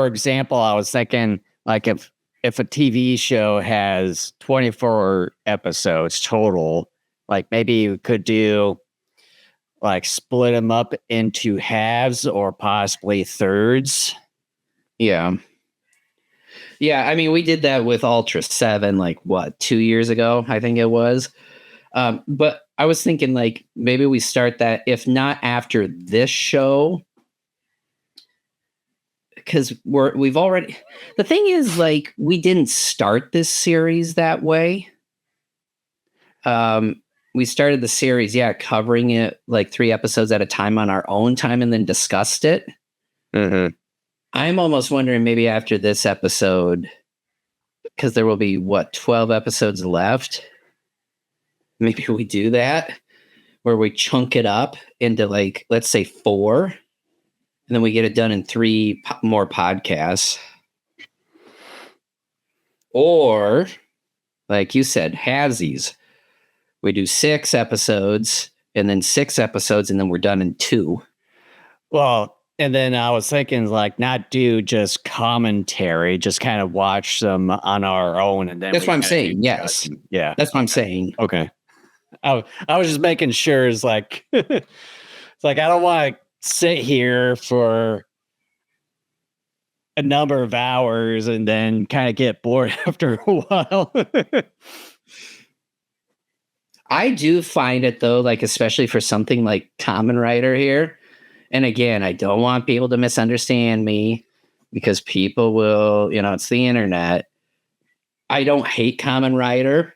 example, I was thinking like if a TV show has 24 episodes total, like maybe we could do like split them up into halves or possibly thirds. Yeah. Yeah, I mean, we did that with Ultra 7, like, what, 2 years ago, I think it was. But I was thinking, like, maybe we start that, if not after this show, because we've already... The thing is, like, we didn't start this series that way. we started the series, covering it like 3 episodes at a time on our own time and then discussed it. Mm-hmm. I'm almost wondering maybe after this episode, because there will be 12 episodes left. Maybe we do that where we chunk it up into like, let's say 4, and then we get it done in 3 more podcasts. Or, like you said, halvesies. We do 6 episodes and then 6 episodes, and then we're done in 2. Well, and then I was thinking, like, not do just commentary, just kind of watch them on our own, and then that's what I'm saying. Yes, yeah, that's what I'm saying. Okay, I was just making sure. It's like, it's like I don't want to sit here for a number of hours and then kind of get bored after a while. I do find it though, like especially for something like Kamen Rider here. And again, I don't want people to misunderstand me because people will, it's the internet. I don't hate Kamen Rider,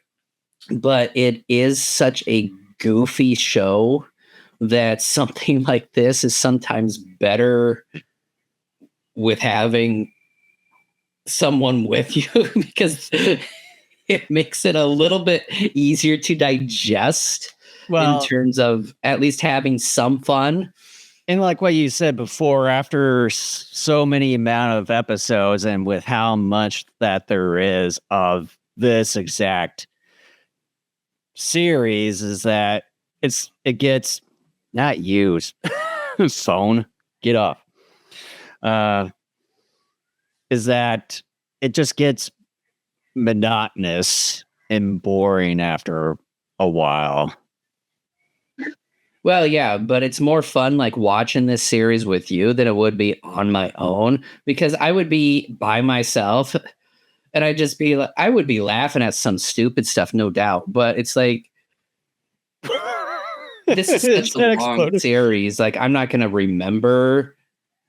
but it is such a goofy show that something like this is sometimes better with having someone with you because it makes it a little bit easier to digest in terms of at least having some fun. And like what you said before, after so many amount of episodes and with how much that there is of this exact series, is that it gets not used. Phone, get off. Is that it just gets monotonous and boring after a while. Well, yeah, but it's more fun like watching this series with you than it would be on my own because I would be by myself and I would be laughing at some stupid stuff, no doubt. But it's like, this is such a long series. Like, I'm not going to remember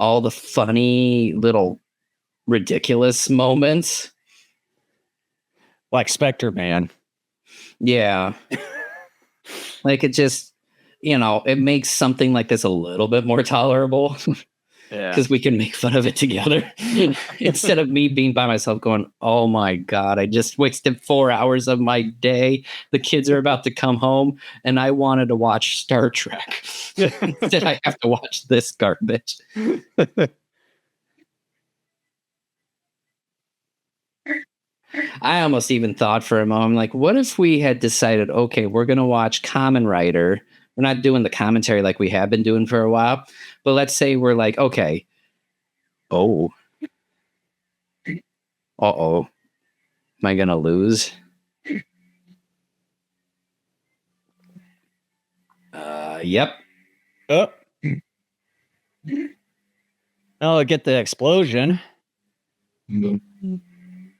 all the funny little ridiculous moments. Like Spectre Man. Yeah. Like, it just, it makes something like this a little bit more tolerable. Yeah. Because we can make fun of it together instead of me being by myself going, oh my God, I just wasted 4 hours of my day. The kids are about to come home and I wanted to watch Star Trek. Instead, I have to watch this garbage. I almost even thought for a moment, like, what if we had decided, okay, we're going to watch Kamen Rider. We're not doing the commentary like we have been doing for a while. But let's say we're like, okay, oh, uh-oh, am I going to lose? Yep. Oh. I'll get the explosion.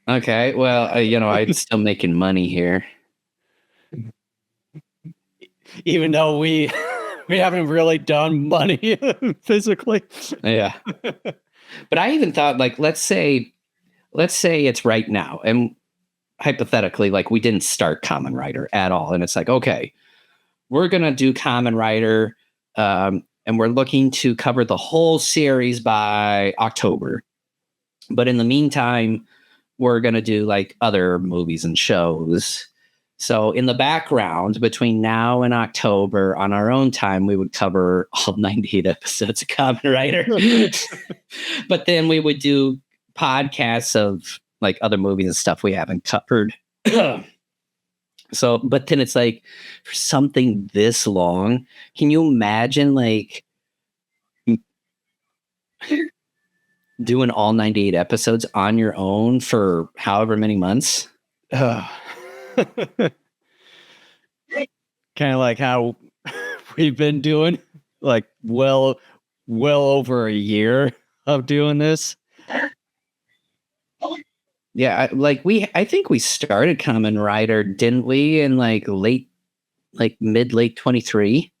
Okay, well, I'm still making money here. Even though we haven't really done money physically. Yeah. But I even thought, like, let's say it's right now, and hypothetically, like, we didn't start Kamen Rider at all, and it's like, okay, we're gonna do Kamen Rider, and we're looking to cover the whole series by October. But in the meantime, we're gonna do like other movies and shows. So in the background, between now and October, on our own time, we would cover all 98 episodes of Kamen Rider. But then we would do podcasts of like other movies and stuff we haven't covered. So, but then it's like, for something this long, can you imagine like doing all 98 episodes on your own for however many months? Kind of like how we've been doing, like well over a year of doing this. Yeah, I think we started Kamen Rider, didn't we, in like late 23?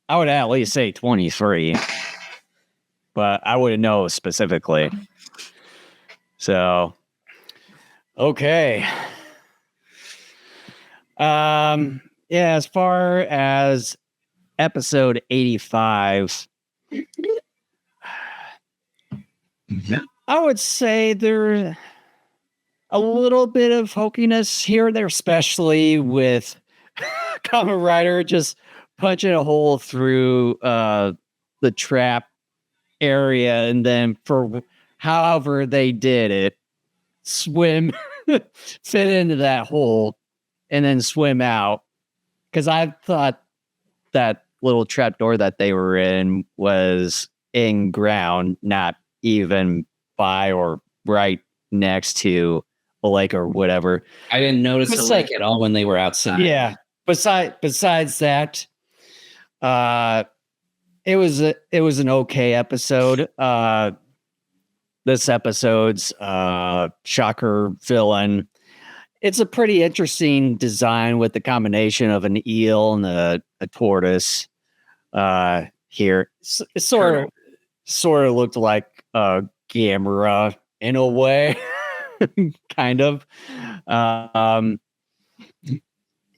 I would at least say 23, but I wouldn't know specifically. So, okay. Yeah, as far as episode 85, I would say there a little bit of hokiness here and there, especially with Kamen Rider just punching a hole through the trap area, and then for however they did it, swim, fit into that hole, and then swim out. Because I thought that little trap door that they were in was in ground, not even by or right next to a lake or whatever. I didn't notice the lake at all when they were outside. Yeah. Besides that, it was an okay episode. This episode's shocker villain. It's a pretty interesting design with the combination of an eel and a tortoise. Here, it sort of looked like Gamera in a way, kind of.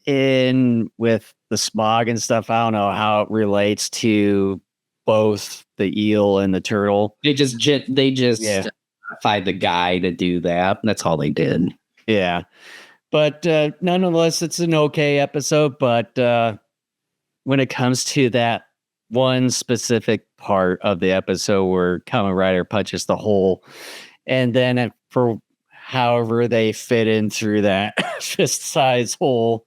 In with the smog and stuff, I don't know how it relates to both the eel and the turtle. They just find the guy to do that. That's all they did. Yeah. But nonetheless, it's an okay episode. But when it comes to that one specific part of the episode where Kamen Rider punches the hole, and then for however they fit in through that fist-sized hole,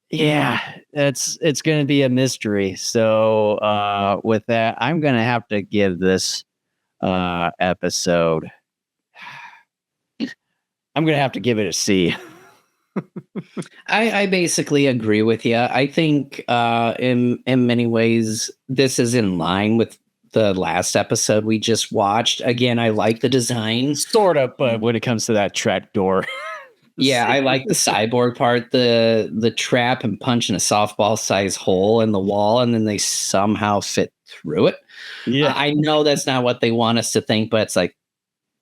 yeah, it's going to be a mystery. So with that, I'm going to have to give this episode, I'm going to have to give it a C. I basically agree with you. I think in many ways, this is in line with the last episode we just watched. Again, I like the design. Sort of, but when it comes to that trap door. Yeah, I like the cyborg part, the trap and punching a softball size hole in the wall, and then they somehow fit through it. Yeah, I know that's not what they want us to think, but it's like,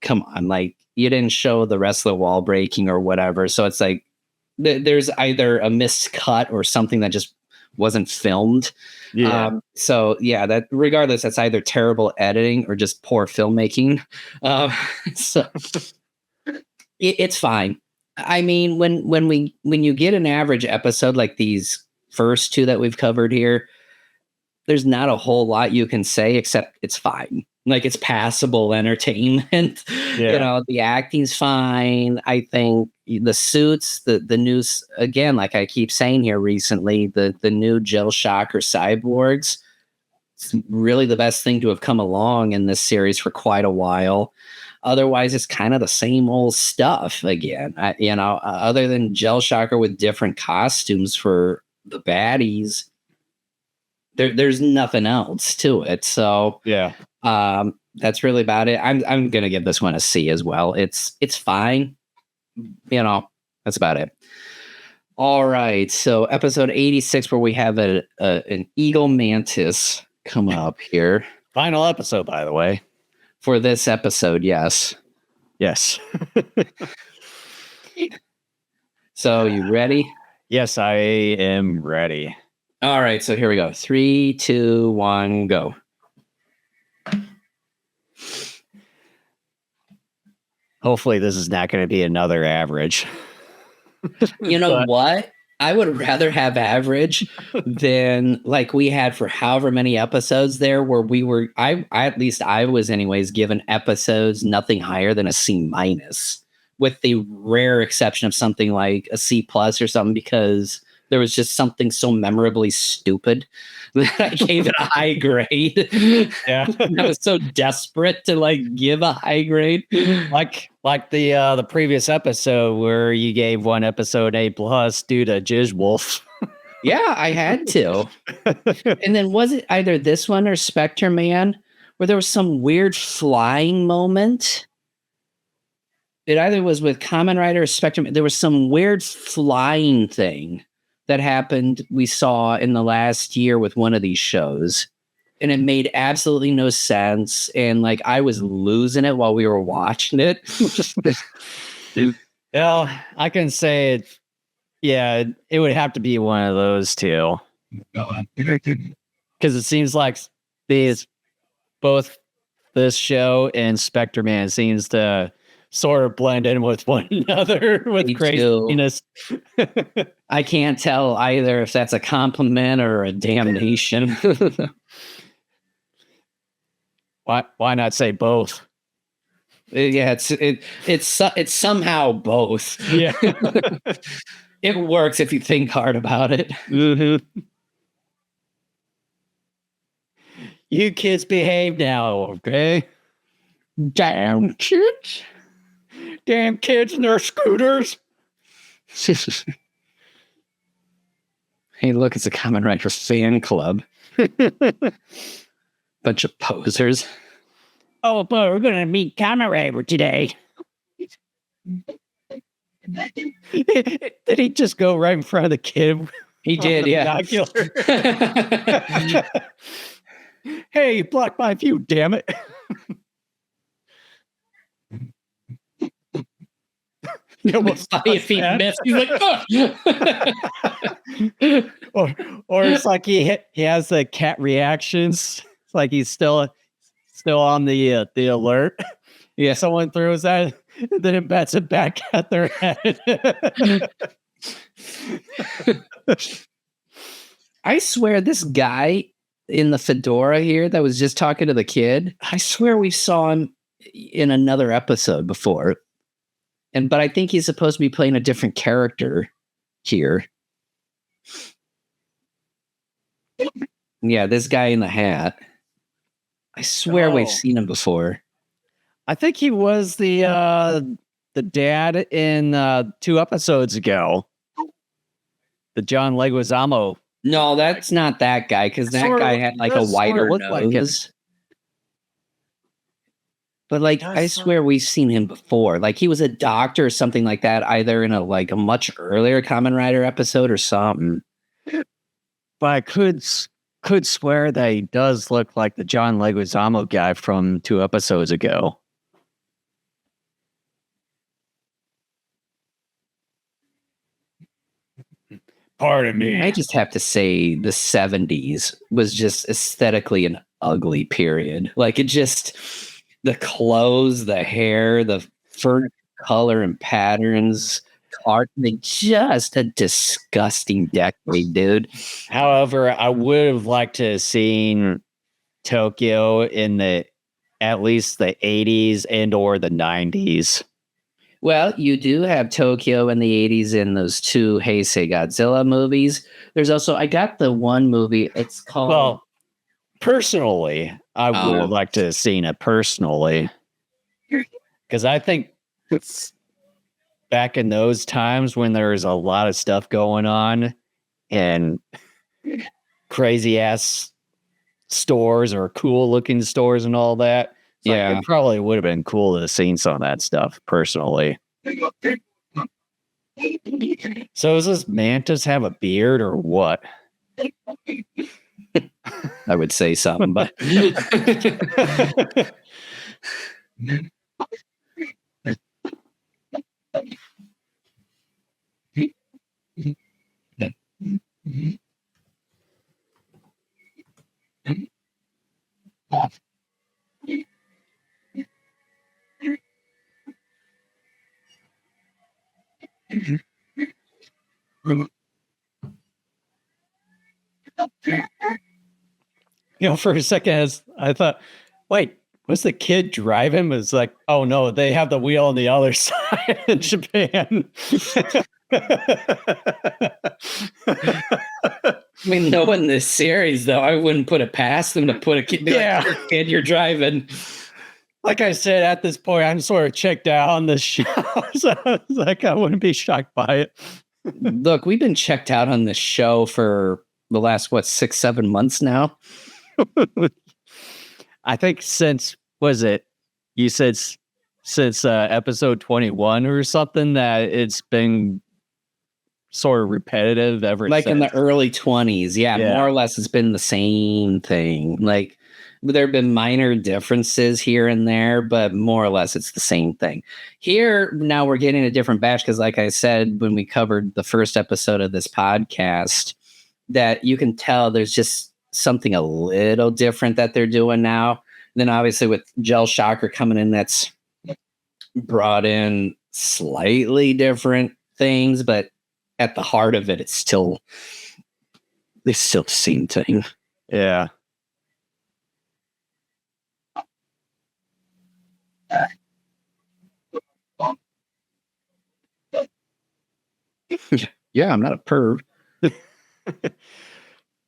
come on, like you didn't show the rest of the wall breaking or whatever. So it's like there's either a missed cut or something that just wasn't filmed. Yeah. So yeah, that regardless, that's either terrible editing or just poor filmmaking. So it's fine. I mean, when you get an average episode like these first two that we've covered here, there's not a whole lot you can say except it's fine. Like it's passable entertainment. Yeah. You know, the acting's fine. I think the suits, the news, again, like I keep saying here recently, the new Gel Shocker cyborgs, it's really the best thing to have come along in this series for quite a while. Otherwise, it's kind of the same old stuff again. Other than Gel Shocker with different costumes for the baddies, there's nothing else to it. So yeah, that's really about it. I'm gonna give this one a C as well. It's fine. You know, that's about it. All right. So episode 86, where we have an eagle mantis come up here. Final episode, by the way. For this episode, yes. Yes. So you ready? Yes, I am ready. All right, so here we go. 3, 2, 1, go. Hopefully this is not going to be another average. You know what? I would rather have average than like we had for however many episodes there where we were, at least I was anyways, given episodes nothing higher than a C minus, with the rare exception of something like a C plus or something, because there was just something so memorably stupid that I gave it a high grade. Yeah. I was so desperate to like give a high grade. Like the previous episode where you gave one episode A plus due to Jizz Wolf. Yeah, I had to. And then was it either this one or Spectre Man where there was some weird flying moment? It either was with Kamen Rider or Spectre Man. There was some weird flying thing that happened we saw in the last year with one of these shows. And it made absolutely no sense. And like I was losing it while we were watching it. Well, I can say Yeah, it would have to be one of those two. Because it seems like these both this show and Spectre Man seems to sort of blend in with one another with Me craziness. I can't tell either if that's a compliment or a damnation. Why not say both? Yeah, it's somehow both. Yeah. It works if you think hard about it. Mm-hmm. You kids behave now, okay? Damn kids. Damn kids and their scooters. Hey, look, it's a Kamen Rider fan club. Bunch of posers. Oh, but we're gonna meet Kamen Rider today. Did he just go right in front of the kid? He did, yeah. Hey, you blocked my view, damn it. It's funny if he missed. He's like, oh. or it's like he has the cat reactions. It's like he's still on the alert. Yeah, someone throws that, then it bats it back at their head. I swear this guy in the fedora here that was just talking to the kid, I swear we saw him in another episode before. But I think he's supposed to be playing a different character here. Yeah, this guy in the hat. I swear we've seen him before. I think he was the dad in 2 episodes ago. The John Leguizamo. No, that's not that guy, because that guy had like a wider nose. But like, I swear we've seen him before. Like he was a doctor or something like that, either in a much earlier Kamen Rider episode or something. But I could swear that he does look like the John Leguizamo guy from 2 episodes ago. Pardon me. I just have to say the 70s was just aesthetically an ugly period. Like it just, the clothes, the hair, the fur color and patterns, art, just a disgusting decade, dude. However, I would have liked to have seen Tokyo in at least the 80s and or the 90s. Well, you do have Tokyo in the 80s in those 2 Heisei Godzilla movies. There's also, I got the one movie, it's called... Well, personally, I would have liked to have seen it personally. Because I think it's back in those times when there was a lot of stuff going on and crazy ass stores or cool looking stores and all that. It probably would have been cool to have seen some of that stuff personally. So does this mantis have a beard or what? I would say something, but For a second, I thought, wait, was the kid driving? It was like, oh no, they have the wheel on the other side in Japan. I mean, knowing this series, though, I wouldn't put it past them to put a kid. Like, kid, you're driving. Like I said, at this point, I'm sort of checked out on this show. So I was like, I wouldn't be shocked by it. Look, we've been checked out on this show for the last, 6-7 months now? I think since you said since episode 21 or something, that it's been sort of repetitive ever since. In the early 20s. Yeah, more or less it's been the same thing. Like There have been minor differences here and there, but more or less it's the same thing. Here, now we're getting a different batch because, like I said, when we covered the first episode of this podcast, that you can tell there's just something a little different that they're doing now. And then obviously with Gel Shocker coming in, that's brought in slightly different things, but at the heart of it, it's still the same thing. Yeah. Yeah, I'm not a perv.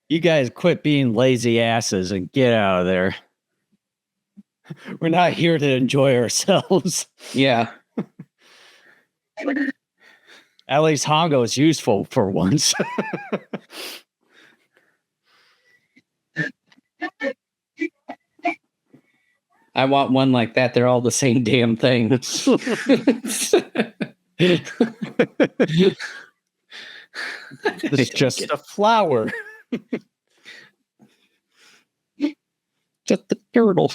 You guys quit being lazy asses and get out of there. We're not here to enjoy ourselves. Yeah. At least Hongo is useful for once. I want one like that. They're all the same damn thing. It's just a flower. Just the turtle.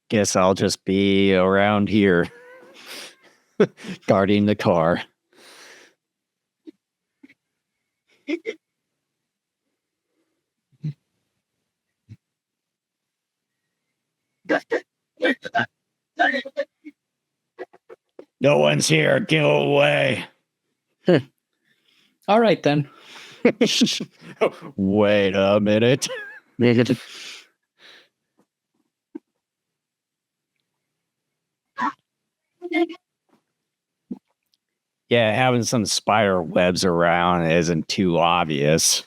Guess I'll just be around here guarding the car. No one's here. Go away. All right, then. Wait a minute. Yeah, having some spider webs around isn't too obvious.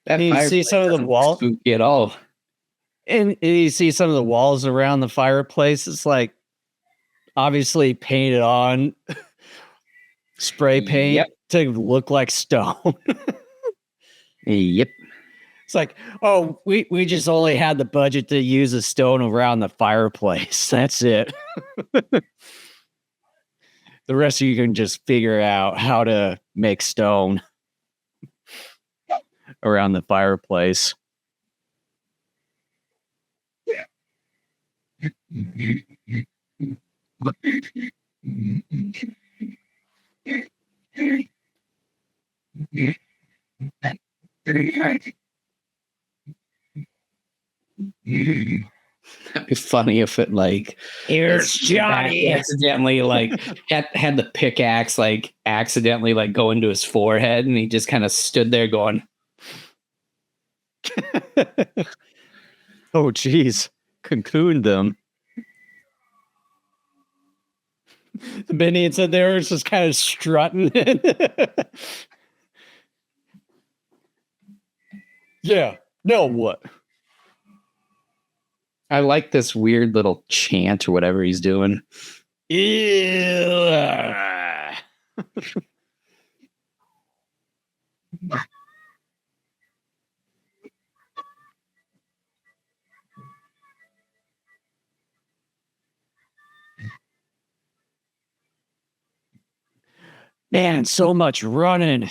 That you see some of the walls? Spooky at all. And you see some of the walls around the fireplace. It's like obviously painted on spray paint to look like stone. Yep. It's like, oh, we just only had the budget to use a stone around the fireplace. That's it. The rest of you can just figure out how to make stone around the fireplace. That'd be funny if it like here's Johnny accidentally like had the pickaxe like accidentally like go into his forehead and he just kind of stood there going, oh geez, cocooned them. The minions in there is just kind of strutting. Yeah. No, what? I like this weird little chant or whatever he's doing. Man, so much running.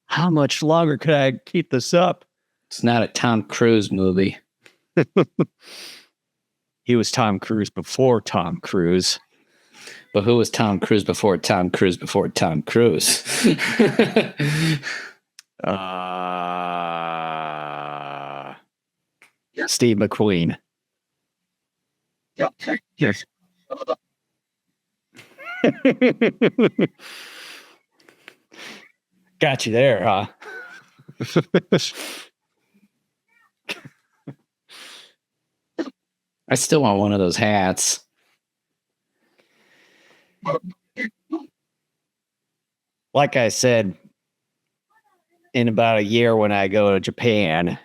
How much longer could I keep this up? It's not a Tom Cruise movie. He was Tom Cruise before Tom Cruise. But who was Tom Cruise before Tom Cruise before Tom Cruise? Steve McQueen. Yes. Got you there, huh? I still want one of those hats. Like I said, in about a year when I go to Japan,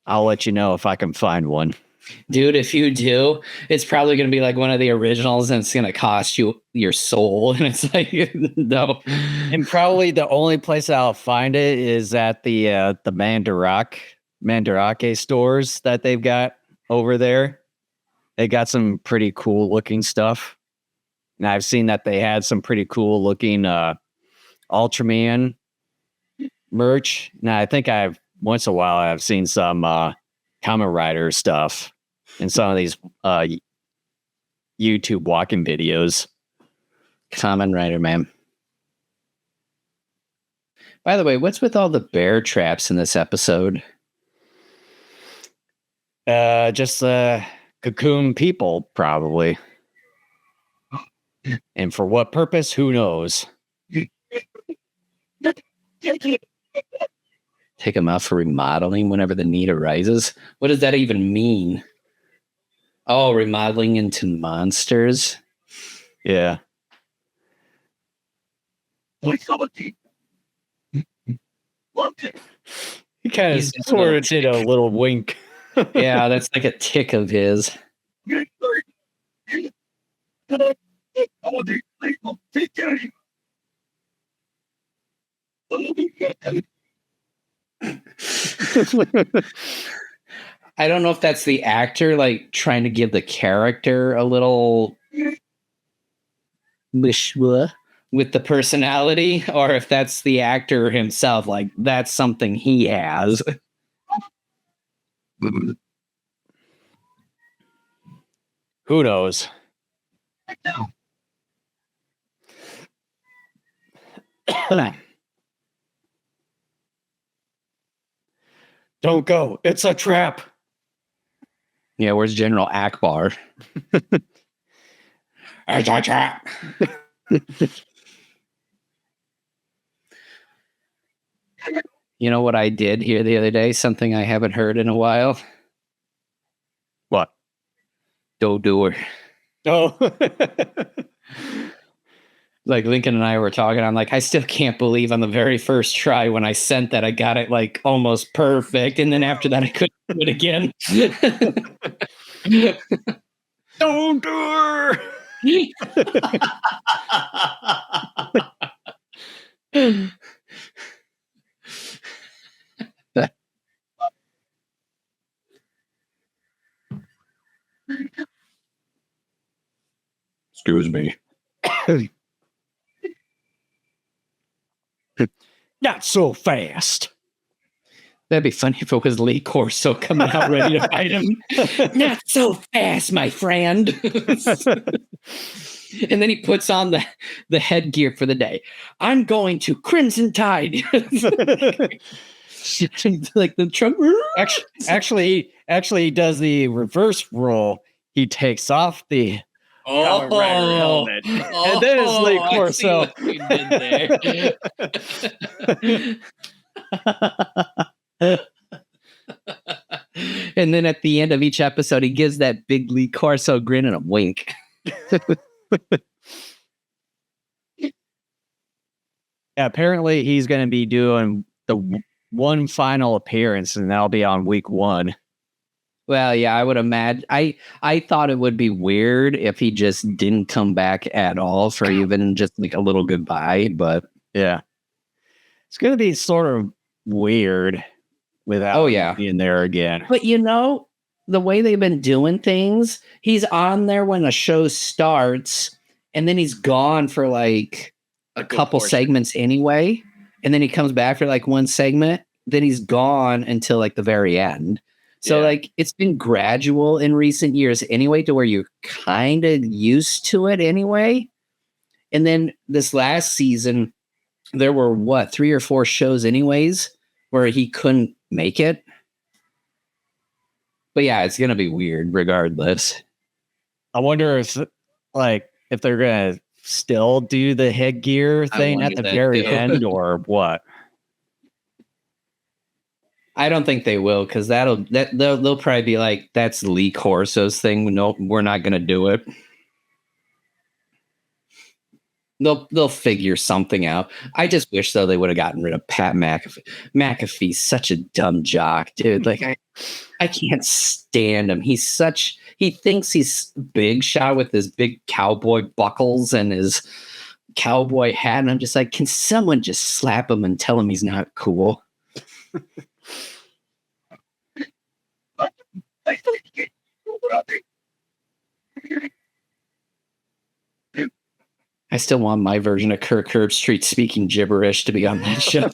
I'll let you know if I can find one. Dude, if you do, it's probably going to be like one of the originals and it's going to cost you your soul. And it's like, no. And probably the only place I'll find it is at the Mandarake stores that they've got over there. They got some pretty cool looking stuff. And I've seen that they had some pretty cool looking Ultraman merch. Now I think once in a while I've seen some Kamen Rider stuff in some of these YouTube walking videos. Kamen Rider, man. By the way, what's with all the bear traps in this episode? Just cocoon people, probably. And for what purpose? Who knows? Take them out for remodeling whenever the need arises. What does that even mean? Oh, remodeling into monsters? Yeah. He kind of sort of did a little wink. Yeah, that's like a tick of his. I don't know if that's the actor like trying to give the character a little with the personality, or if that's the actor himself, like that's something he has. Who knows? Don't go. It's a trap. Yeah, where's General Akbar? It's a trap. You know what I did here the other day? Something I haven't heard in a while. What? Don't do her. Oh. Like Lincoln and I were talking, I'm like, I still can't believe on the very first try when I sent that, I got it like almost perfect. And then after that, I couldn't do it again. Don't do her. Excuse me. Not so fast. That'd be funny if it was Lee Corso coming out ready to fight him. Not so fast, my friend. And then he puts on the headgear for the day. I'm going to Crimson Tide. Like the Trump. Actually, he does the reverse roll. He takes off the Kamen Rider helmet, and then it's Lee Corso. And then at the end of each episode, he gives that big Lee Corso grin and a wink. Yeah, apparently he's going to be doing the one final appearance, and that'll be on week 1. Well, yeah, I would imagine. I thought it would be weird if he just didn't come back at all for even just like a little goodbye, but yeah, it's going to be sort of weird without being there again. But you know, the way they've been doing things, he's on there when a show starts, and then he's gone for like a couple segments anyway, and then he comes back for like one segment, then he's gone until like the very end. So like it's been gradual in recent years anyway, to where you're kind of used to it anyway. And then this last season, there were 3 or 4 shows anyways where he couldn't make it. But yeah, it's gonna be weird regardless. I wonder if they're gonna still do the headgear thing at the very end or what. I don't think they will, because they'll probably be like, that's Lee Corso's thing. No, we're not going to do it. They'll figure something out. I just wish though they would have gotten rid of Pat McAfee. McAfee's such a dumb jock, dude. Like I can't stand him. He thinks he's big shot with his big cowboy buckles and his cowboy hat. And I'm just like, can someone just slap him and tell him he's not cool? I still want my version of Kirk Herbstreit speaking gibberish to be on that show.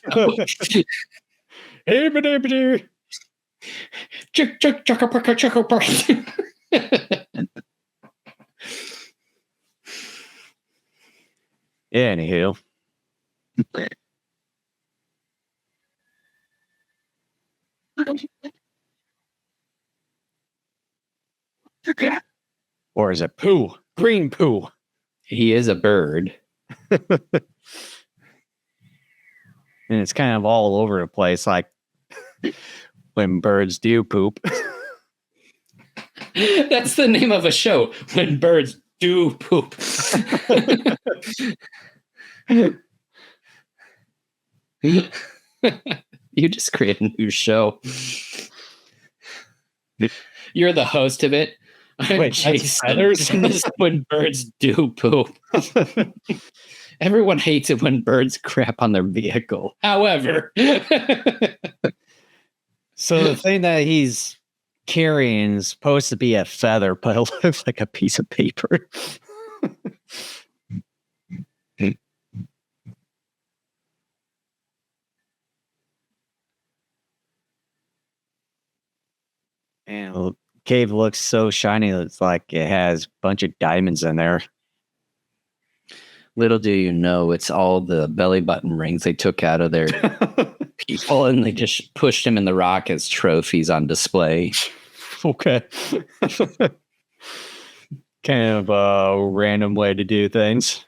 Anywho. Or is it poo? Green poo. He is a bird. And it's kind of all over the place, like when birds do poop. That's the name of a show, When Birds Do Poop. You just create a new show. You're the host of it. Wait, Jason. This is When Birds Do Poop. Everyone hates it when birds crap on their vehicle. However, so the thing that he's carrying is supposed to be a feather, but it looks like a piece of paper. And the cave looks so shiny. It's like it has a bunch of diamonds in there. Little do you know, it's all the belly button rings they took out of their people, and they just pushed them in the rock as trophies on display. Okay. Kind of a random way to do things.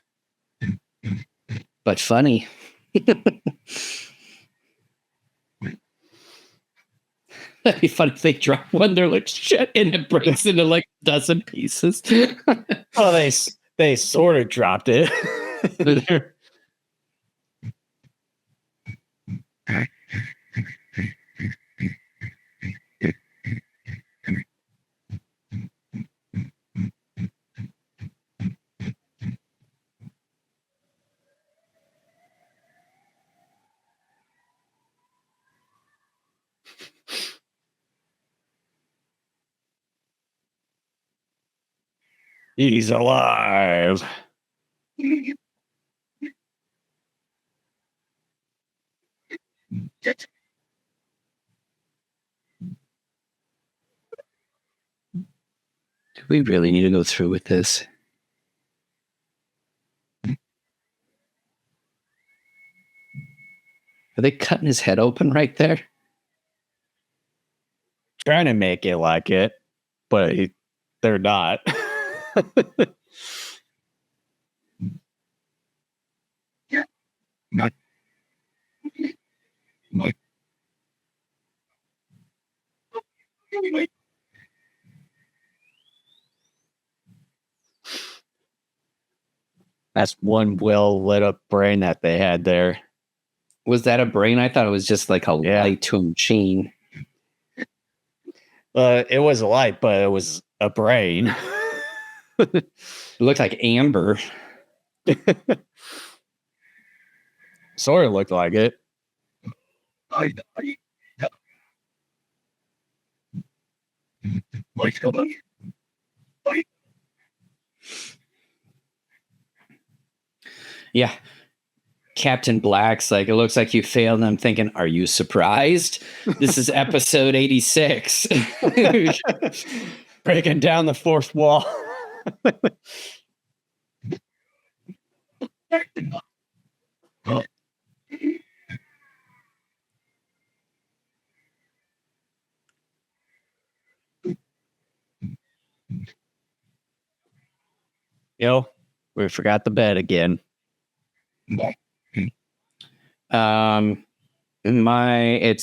But funny. That'd be funny if they drop one, they're like, shit, and it breaks into like a dozen pieces. Oh, they sort of dropped it. He's alive. Do we really need to go through with this? Are they cutting his head open right there? Trying to make it like it, but they're not. That's one well lit up brain that they had there. Was that a brain? I thought it was just like a light to a machine. It was a light, but it was a brain. It looked like amber. Sort of looked like it. Yeah. Captain Black's like, it looks like you failed. And I'm thinking, are you surprised? This is episode 86. Breaking down the fourth wall. Yo, we forgot the bed again. My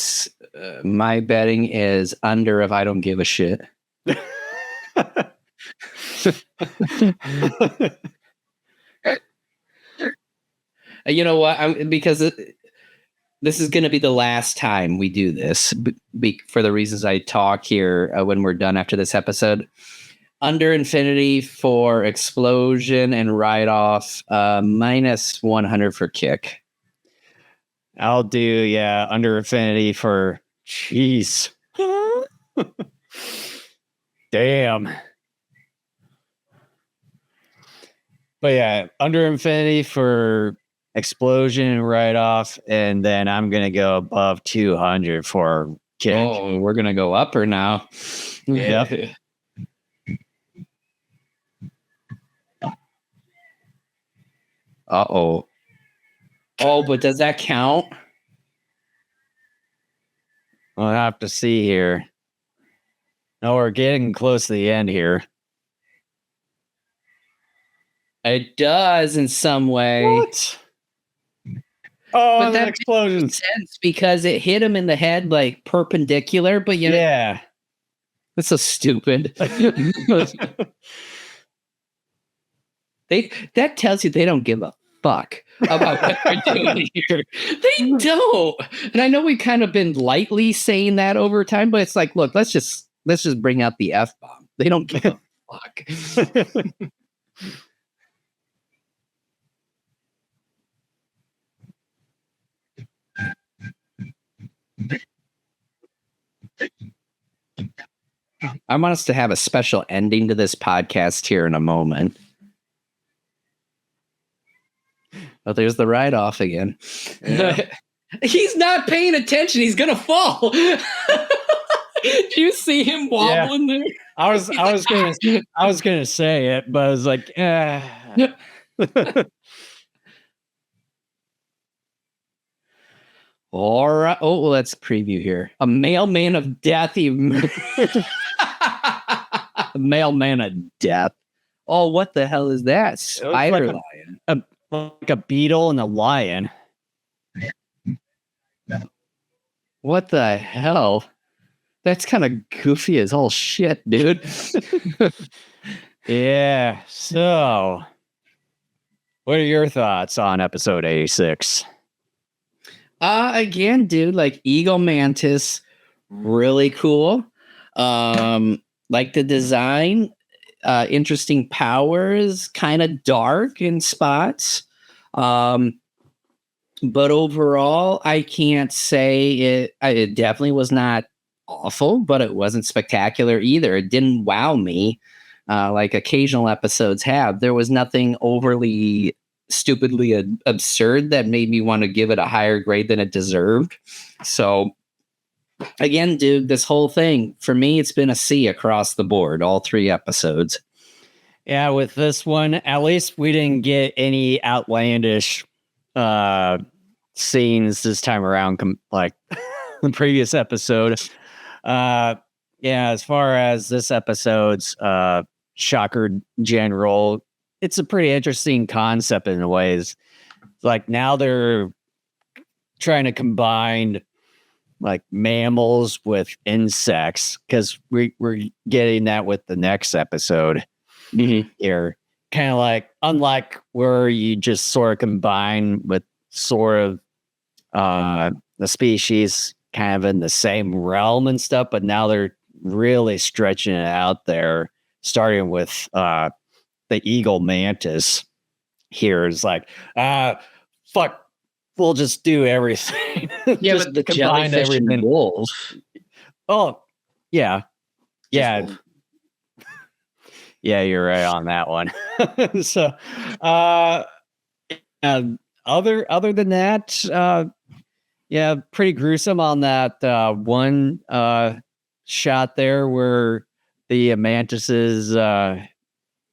betting is under if I don't give a shit. You know what? Because this is going to be the last time we do this for the reasons I talk here when we're done after this episode. Under infinity for explosion and write off, minus 100 for kick. I'll do, under infinity for jeez. Damn. But under infinity for explosion and write off, and then I'm gonna go above 200 for kick. Oh, we're gonna go upper now. Yep. Uh-oh. Oh, but does that count? I'll have to see here. No, we're getting close to the end here. It does in some way. What? Oh, but that explosion makes sense because it hit him in the head like perpendicular, but you know, yeah. That's so stupid. That tells you they don't give a fuck about what they're doing here. They don't. And I know we've kind of been lightly saying that over time, but it's like, look, let's just bring out the F-bomb. They don't give a fuck. I want us to have a special ending to this podcast here in a moment. Oh, there's the ride off again. Yeah. He's not paying attention. He's gonna fall. Do you see him wobbling there? I was gonna say it, but I was like, All right. Oh, well, let's preview here. A mailman of death. A mailman of death. Oh, what the hell is that? Spider lion. Like a beetle and a lion. What the hell? That's kind of goofy as all shit, dude. Yeah. So, what are your thoughts on episode 86? Again, dude, like Eagle Mantis, really cool. Like the design, interesting powers, kind of dark in spots. But overall, I can't say it definitely was not awful, but it wasn't spectacular either. It didn't wow me like occasional episodes have. There was nothing overly stupidly absurd that made me want to give it a higher grade than it deserved. So again, dude, this whole thing, for me, it's been a C across the board, all 3 episodes. Yeah, with this one, at least we didn't get any outlandish scenes this time around, like the previous episode. As far as this episode's Shocker General, it's a pretty interesting concept in ways. Like now they're trying to combine like mammals with insects, because we're getting that with the next episode here. Kind of like, unlike where you just sort of combine with sort of the species kind of in the same realm and stuff, but now they're really stretching it out there, starting with the eagle mantis here is like, fuck, we'll just do everything. Yeah, but the jellyfish and wolf. Oh, yeah. Yeah. Yeah, you're right on that one. So, other than that, pretty gruesome on that one shot there where the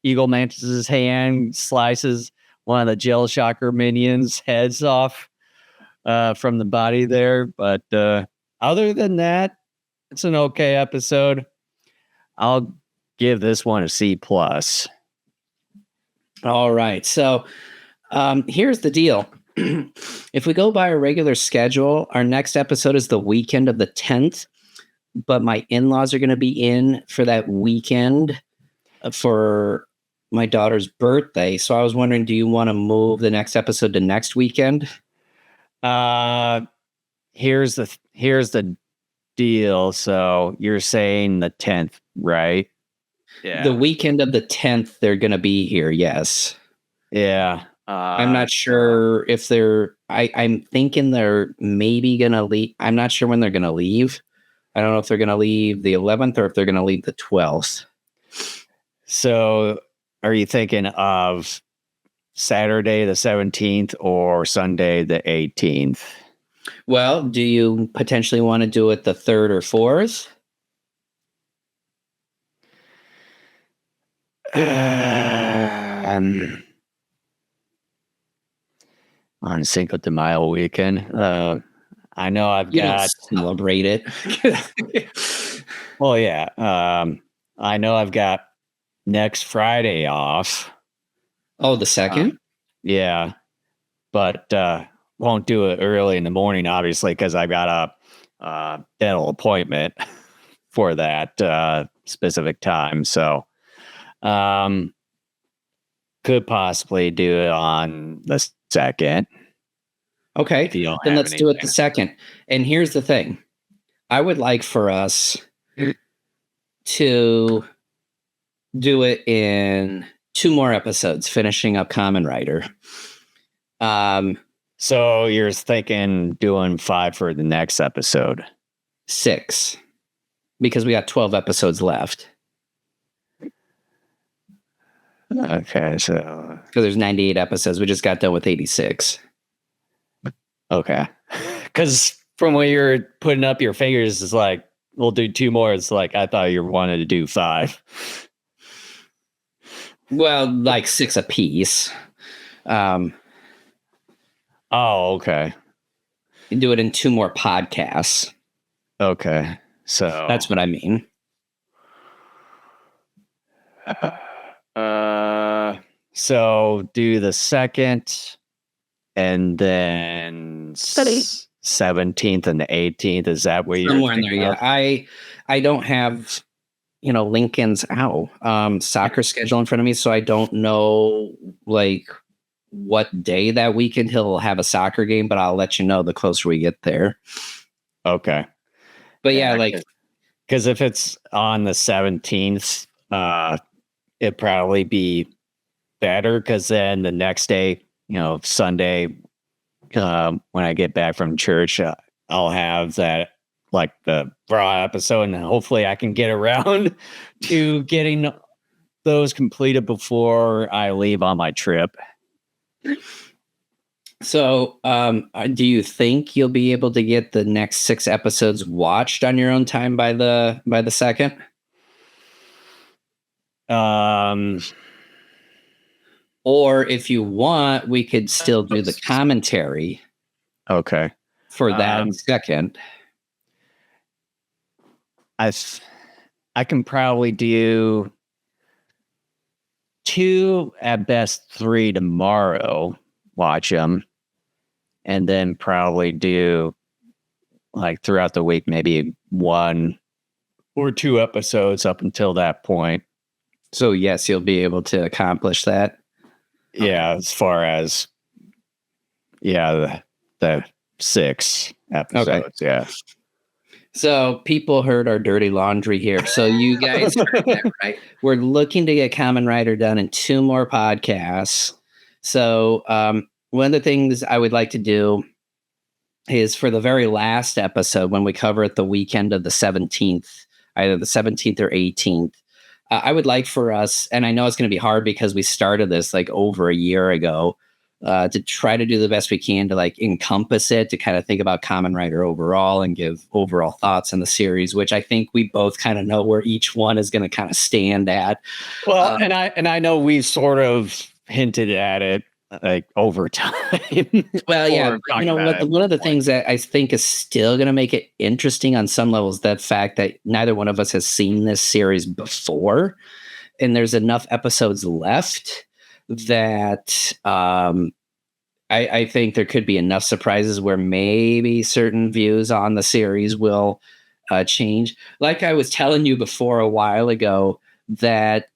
eagle mantis's hand slices one of the gel shocker minions' heads off from the body there. But other than that, it's an okay episode. I'll give this one a C+. All right. So here's the deal. if we go by a regular schedule, our next episode is the weekend of the 10th, but my in-laws are going to be in for that weekend for my daughter's birthday. So I was wondering, do you want to move the next episode to next weekend? Here's the deal. So you're saying the 10th, right? Yeah. The weekend of the 10th, they're going to be here. Yes. Yeah. I'm not sure if I'm thinking they're maybe going to leave. I'm not sure when they're going to leave. I don't know if they're going to leave the 11th or if they're going to leave the 12th. So are you thinking of Saturday the 17th or Sunday the 18th? Well, do you potentially want to do it the 3rd or 4th? On Cinco de Mayo weekend. I know I've got celebrate it. Well, yeah. I know I've got next Friday off. Oh, the 2nd? Yeah. But won't do it early in the morning, obviously, because I've got a dental appointment for that specific time. So could possibly do it on the 2nd. Okay, then let's do it the 2nd. And here's the thing. I would like for us to do it in 2 more episodes, finishing up Kamen Rider. So you're thinking doing 5 for the next episode? 6. Because we got 12 episodes left. Okay, so... Because there's 98 episodes. We just got done with 86. Okay. Because from when you're putting up your fingers, it's like, we'll do 2 more. It's like, I thought you wanted to do 5. Well, like 6 apiece. Oh, okay. You do it in 2 more podcasts. Okay. So that's what I mean. So do the 2nd and then 17th and the 18th. Is that where you're somewhere in there? Yeah. I don't have, Lincoln's soccer schedule in front of me, so I don't know like what day that weekend he'll have a soccer game, but I'll let you know the closer we get there. Okay. But yeah, like, because if it's on the 17th, it'd probably be better, because then the next day, Sunday, when I get back from church, I'll have that, like, the Raw episode, and hopefully I can get around to getting those completed before I leave on my trip. So, do you think you'll be able to get the next 6 episodes watched on your own time by the 2nd? Or if you want, we could still do the commentary. Okay. For that 2nd. I can probably do 2, at best 3 tomorrow, watch them, and then probably do, like, throughout the week, maybe 1 or 2 episodes up until that point. So yes, you'll be able to accomplish that. Yeah, as far as the 6 episodes. Okay. Yeah. So people heard our dirty laundry here. So you guys heard that, right? We're looking to get Kamen Rider done in 2 more podcasts. So one of the things I would like to do is, for the very last episode, when we cover it the weekend of the 17th, either the 17th or 18th, I would like for us, and I know it's going to be hard because we started this like over a year ago, to try to do the best we can to like encompass it, to kind of think about Kamen Rider overall and give overall thoughts on the series, which I think we both kind of know where each one is going to kind of stand at. Well, and I know we sort of hinted at it like over time. Well, yeah, one of the things that I think is still going to make it interesting on some levels, that fact that neither one of us has seen this series before, and there's enough episodes left that I think there could be enough surprises where maybe certain views on the series will change. Like I was telling you before a while ago, that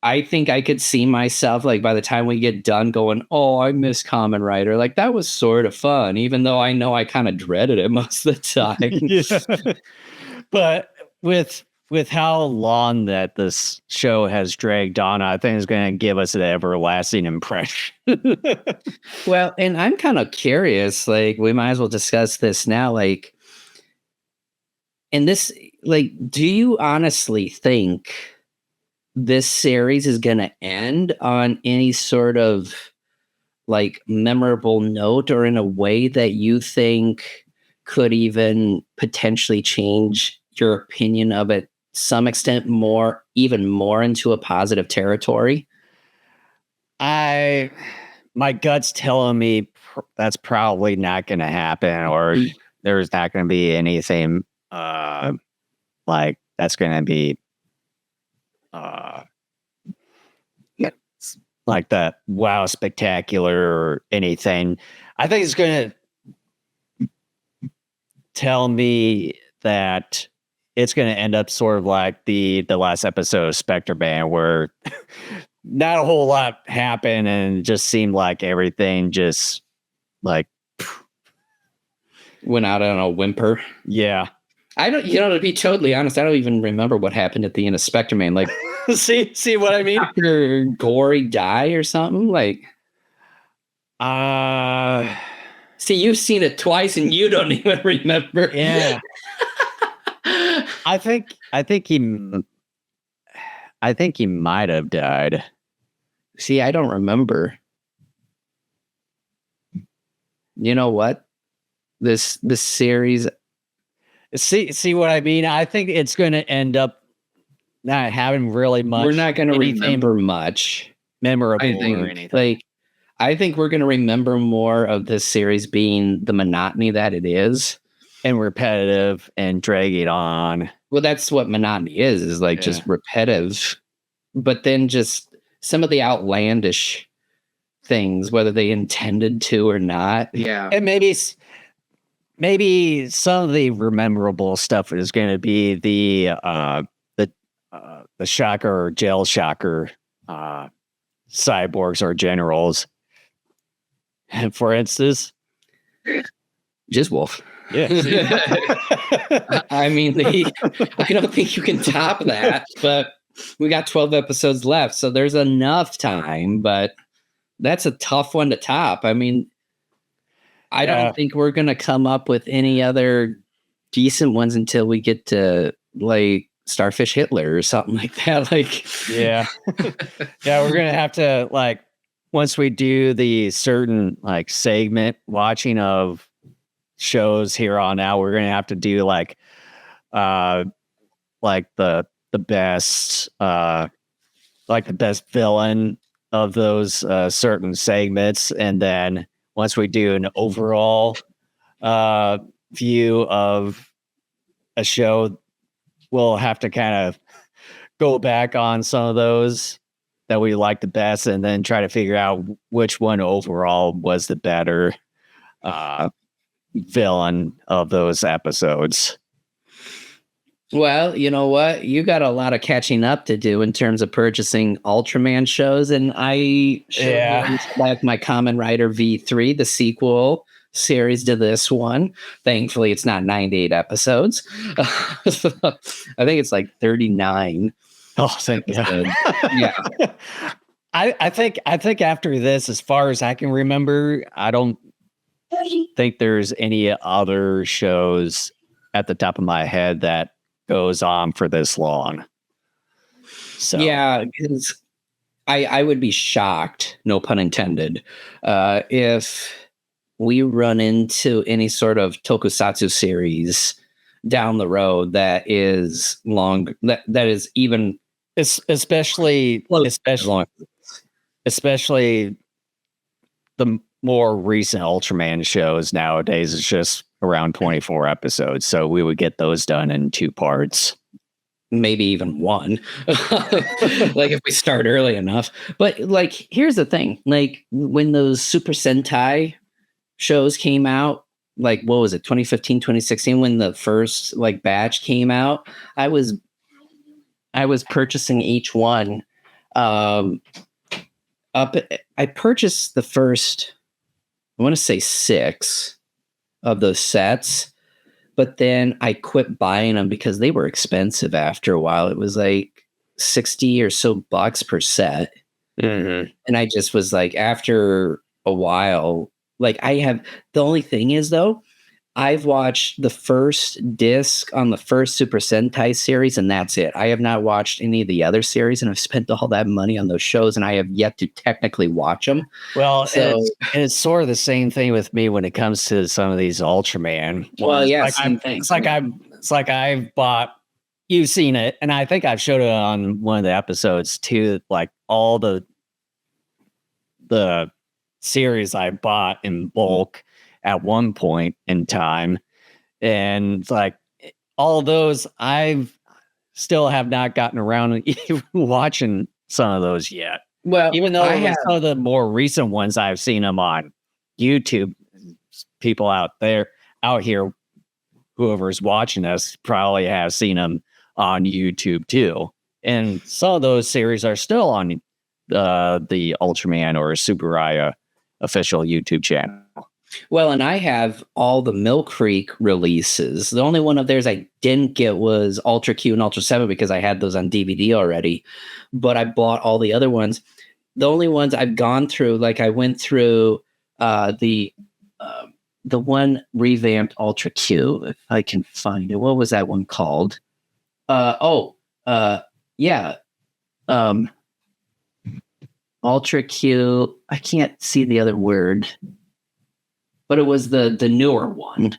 I think I could see myself, like, by the time we get done, going, "Oh, I miss Kamen Rider." Like, that was sort of fun, even though I know I kind of dreaded it most of the time. Yeah. But with how long that this show has dragged on, I think it's going to give us an everlasting impression. Well, and I'm kind of curious, like, we might as well discuss this now, like, and this, like, do you honestly think this series is going to end on any sort of like memorable note, or in a way that you think could even potentially change your opinion of it some extent, more, even more into a positive territory? My gut's telling me that's probably not going to happen, or there's not going to be anything like that's going to be yeah, like that wow spectacular or anything. I think it's going to tell me that it's going to end up sort of like the last episode of Spectre Band, where not a whole lot happened and it just seemed like everything just like Went out on a whimper. yeah. I don't, you know, to be totally honest, I don't even remember what happened at the end of Spectre Man. Like, see what I mean? Dr. Gory die or something? Like, see, you've seen it twice and you don't even remember. Yeah. I think he might have died. See, I don't remember. You know what? This series. See what I mean? I think it's going to end up not having really much. We're not going to remember much memorable I think, or anything. Like, I think we're going to remember more of this series being the monotony that it is, and repetitive and dragging on. Well, that's what monotony is like, just repetitive. But then just some of the outlandish things, whether they intended to or not. Yeah. And maybe some of the memorable stuff is going to be the shocker or gel shocker cyborgs or generals. For instance, Just Wolf. yeah. I mean, I don't think you can top that, but we got 12 episodes left, so there's enough time, but that's a tough one to top. I mean, I don't think we're going to come up with any other decent ones until we get to like Starfish Hitler or something like that. Like, yeah. Yeah, we're going to have to, like, once we do the certain like segment watching of shows here on out, we're going to have to do like the best like the best villain of those certain segments, and then once we do an overall view of a show, we'll have to kind of go back on some of those that we like the best and then try to figure out which one overall was the better villain of those episodes. well, you know what? You got a lot of catching up to do in terms of purchasing Ultraman shows, and I like my Kamen Rider V3, the sequel series to this one. Thankfully, it's not 98 episodes. I think it's like 39. Oh, thank God. Yeah. I think after this, as far as I can remember, I don't think there's any other shows at the top of my head that goes on for this long. So yeah, because I would be shocked, no pun intended, if we run into any sort of tokusatsu series down the road that is long, that is even especially the more recent Ultraman shows nowadays, it's just around 24 episodes. So we would get those done in 2 parts. maybe even one. Like if we start early enough. But like, here's the thing: like when those Super Sentai shows came out, like what was it, 2015, 2016, when the first like batch came out, I was purchasing each one. Um, I purchased the first, I want to say 6 of those sets, but then I quit buying them because they were expensive after a while. It was like 60 or so bucks per set. Mm-hmm. And I just was like, after a while, like the only thing is though, I've watched the first disc on the first Super Sentai series, and that's it. I have not watched any of the other series, and I've spent all that money on those shows, and I have yet to technically watch them. Well, So, it's sort of the same thing with me when it comes to some of these Ultraman. well, yeah, like same thing. It's like I've bought. You've seen it, and I think I've showed it on one of the episodes too. Like all the series I bought in bulk at one point in time, and like all those I've still have not gotten around to even watching some of those yet. Well, Even though some of the more recent ones I've seen them on YouTube, people out here, whoever's watching us probably have seen them on YouTube too. And some of those series are still on the Ultraman or Super Raya official YouTube channel. well, and I have all the Mill Creek releases. The only one of theirs I didn't get was Ultra Q and Ultra 7 because I had those on DVD already. But I bought all the other ones. The only ones I've gone through, like I went through the one revamped Ultra Q, if I can find it. What was that one called? Yeah. Ultra Q. I can't see the other word, but it was the newer one.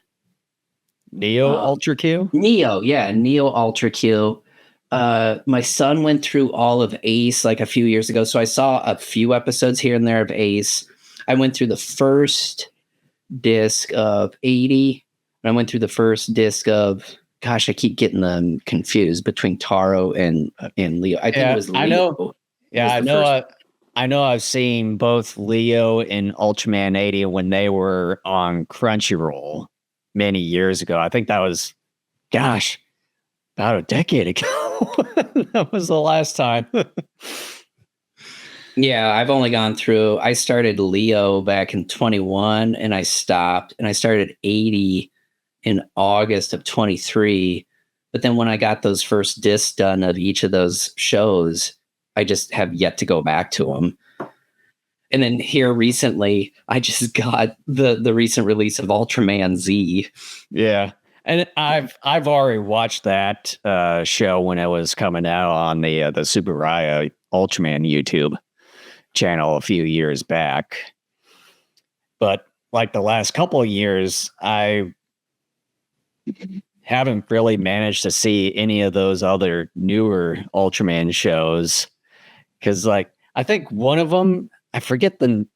Neo Ultra Q? Neo Ultra Q. My son went through all of Ace like a few years ago, so I saw a few episodes here and there of Ace. I went through the first disc of 80, and I went through the first disc of, gosh, I keep getting them confused between Taro and Leo. I think it was Leo. I know I've seen both Leo and Ultraman 80 when they were on Crunchyroll many years ago. I think that was, gosh, about a decade ago. That was the last time. Yeah, I've only gone through, I started Leo back in 21 and I stopped, and I started 80 in August of 23. But then when I got those first discs done of each of those shows, I just have yet to go back to them. And then here recently, I just got the recent release of Ultraman Z. Yeah. And I've already watched that show when it was coming out on the Super Raya Ultraman YouTube channel a few years back. But like the last couple of years, I haven't really managed to see any of those other newer Ultraman shows, because like I think one of them, I forget the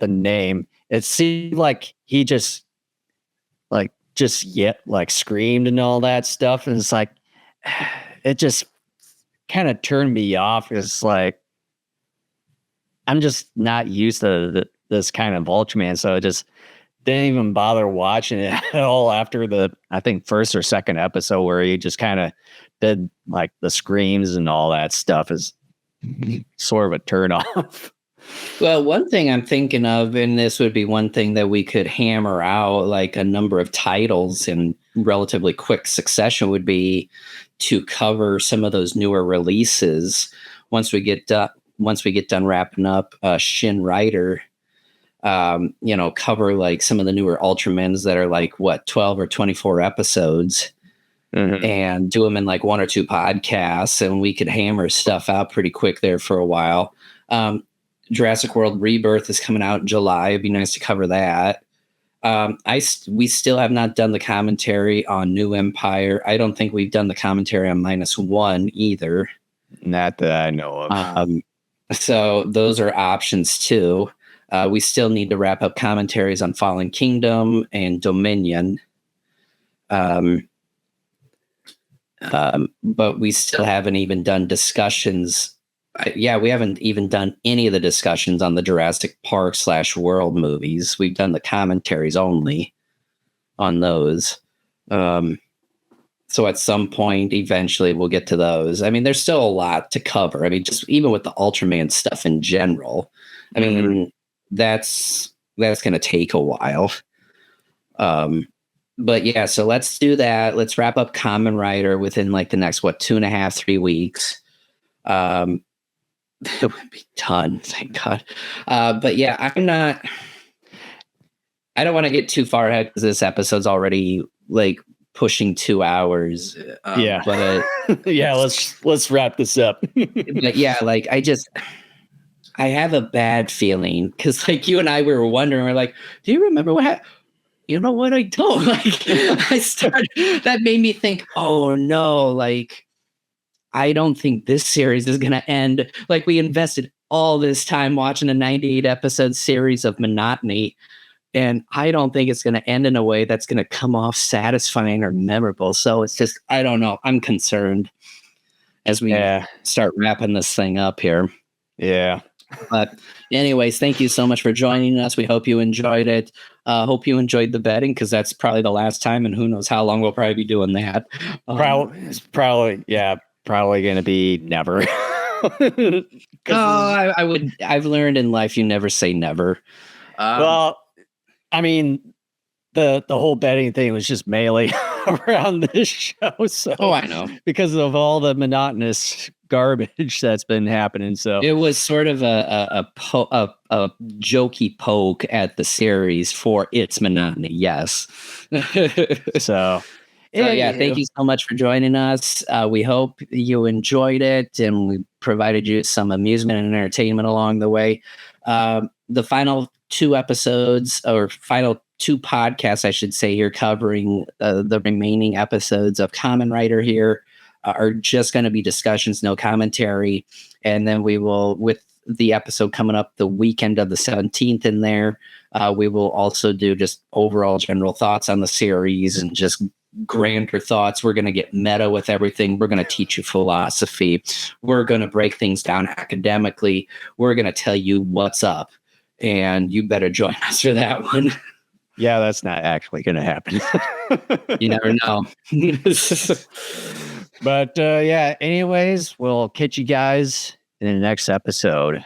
name. It seemed like he just yet like screamed and all that stuff, and it's like it just kind of turned me off. It's like I'm just not used to this kind of Ultraman, so I just didn't even bother watching it at all after the, I think, first or second episode where he just kind of did like the screams and all that stuff is sort of a turn off. Well, one thing I'm thinking of, and this would be one thing that we could hammer out like a number of titles in relatively quick succession, would be to cover some of those newer releases once we get done wrapping up Shin Rider. Cover like some of the newer Ultramans that are like 12 or 24 episodes, and do them in like 1 or 2 podcasts, and we could hammer stuff out pretty quick there for a while. Jurassic World Rebirth is coming out in July. It'd be nice to cover that. We still have not done the commentary on New Empire. I don't think we've done the commentary on -1 either. Not that I know of. So those are options too. We still need to wrap up commentaries on Fallen Kingdom and Dominion. But we still haven't even done discussions. We haven't even done any of the discussions on the Jurassic Park / World movies. We've done the commentaries only on those. So at some point, eventually, we'll get to those. I mean, there's still a lot to cover. I mean, just even with the Ultraman stuff in general. I mean, that's going to take a while. But yeah, so let's do that. Let's wrap up Kamen Rider within like the next 2.5, 3 weeks. It would be done, thank God. But yeah, I don't want to get too far ahead because this episode's already like pushing 2 hours. But yeah, let's wrap this up. But yeah, like I have a bad feeling because like you and I were wondering, we're like, do you remember what happened? You know what? I don't. Like that made me think, oh no, like I don't think this series is gonna end. Like we invested all this time watching a 98 episode series of monotony, and I don't think it's gonna end in a way that's gonna come off satisfying or memorable. So it's just, I don't know. I'm concerned as we start wrapping this thing up here. Yeah. But anyways, thank you so much for joining us. We hope you enjoyed it. Hope you enjoyed the betting because that's probably the last time, and who knows how long we'll probably be doing that. Probably going to be never. I've learned in life you never say never. Well, I mean, the whole betting thing was just melee around this show. So I know, because of all the monotonous garbage that's been happening. So it was sort of a jokey poke at the series for its monotony. Yes. Thank you so much for joining us. We hope you enjoyed it and we provided you some amusement and entertainment along the way. The final 2 episodes, or final 2 podcasts, I should say, here covering the remaining episodes of Kamen Rider here are just going to be discussions, no commentary. And then we will, with the episode coming up the weekend of the 17th in there, we will also do just overall general thoughts on the series and just grander thoughts. We're going to get meta with everything. We're going to teach you philosophy. We're going to break things down academically. We're going to tell you what's up. And you better join us for that one. Yeah, that's not actually going to happen. You never know. But anyways, we'll catch you guys in the next episode.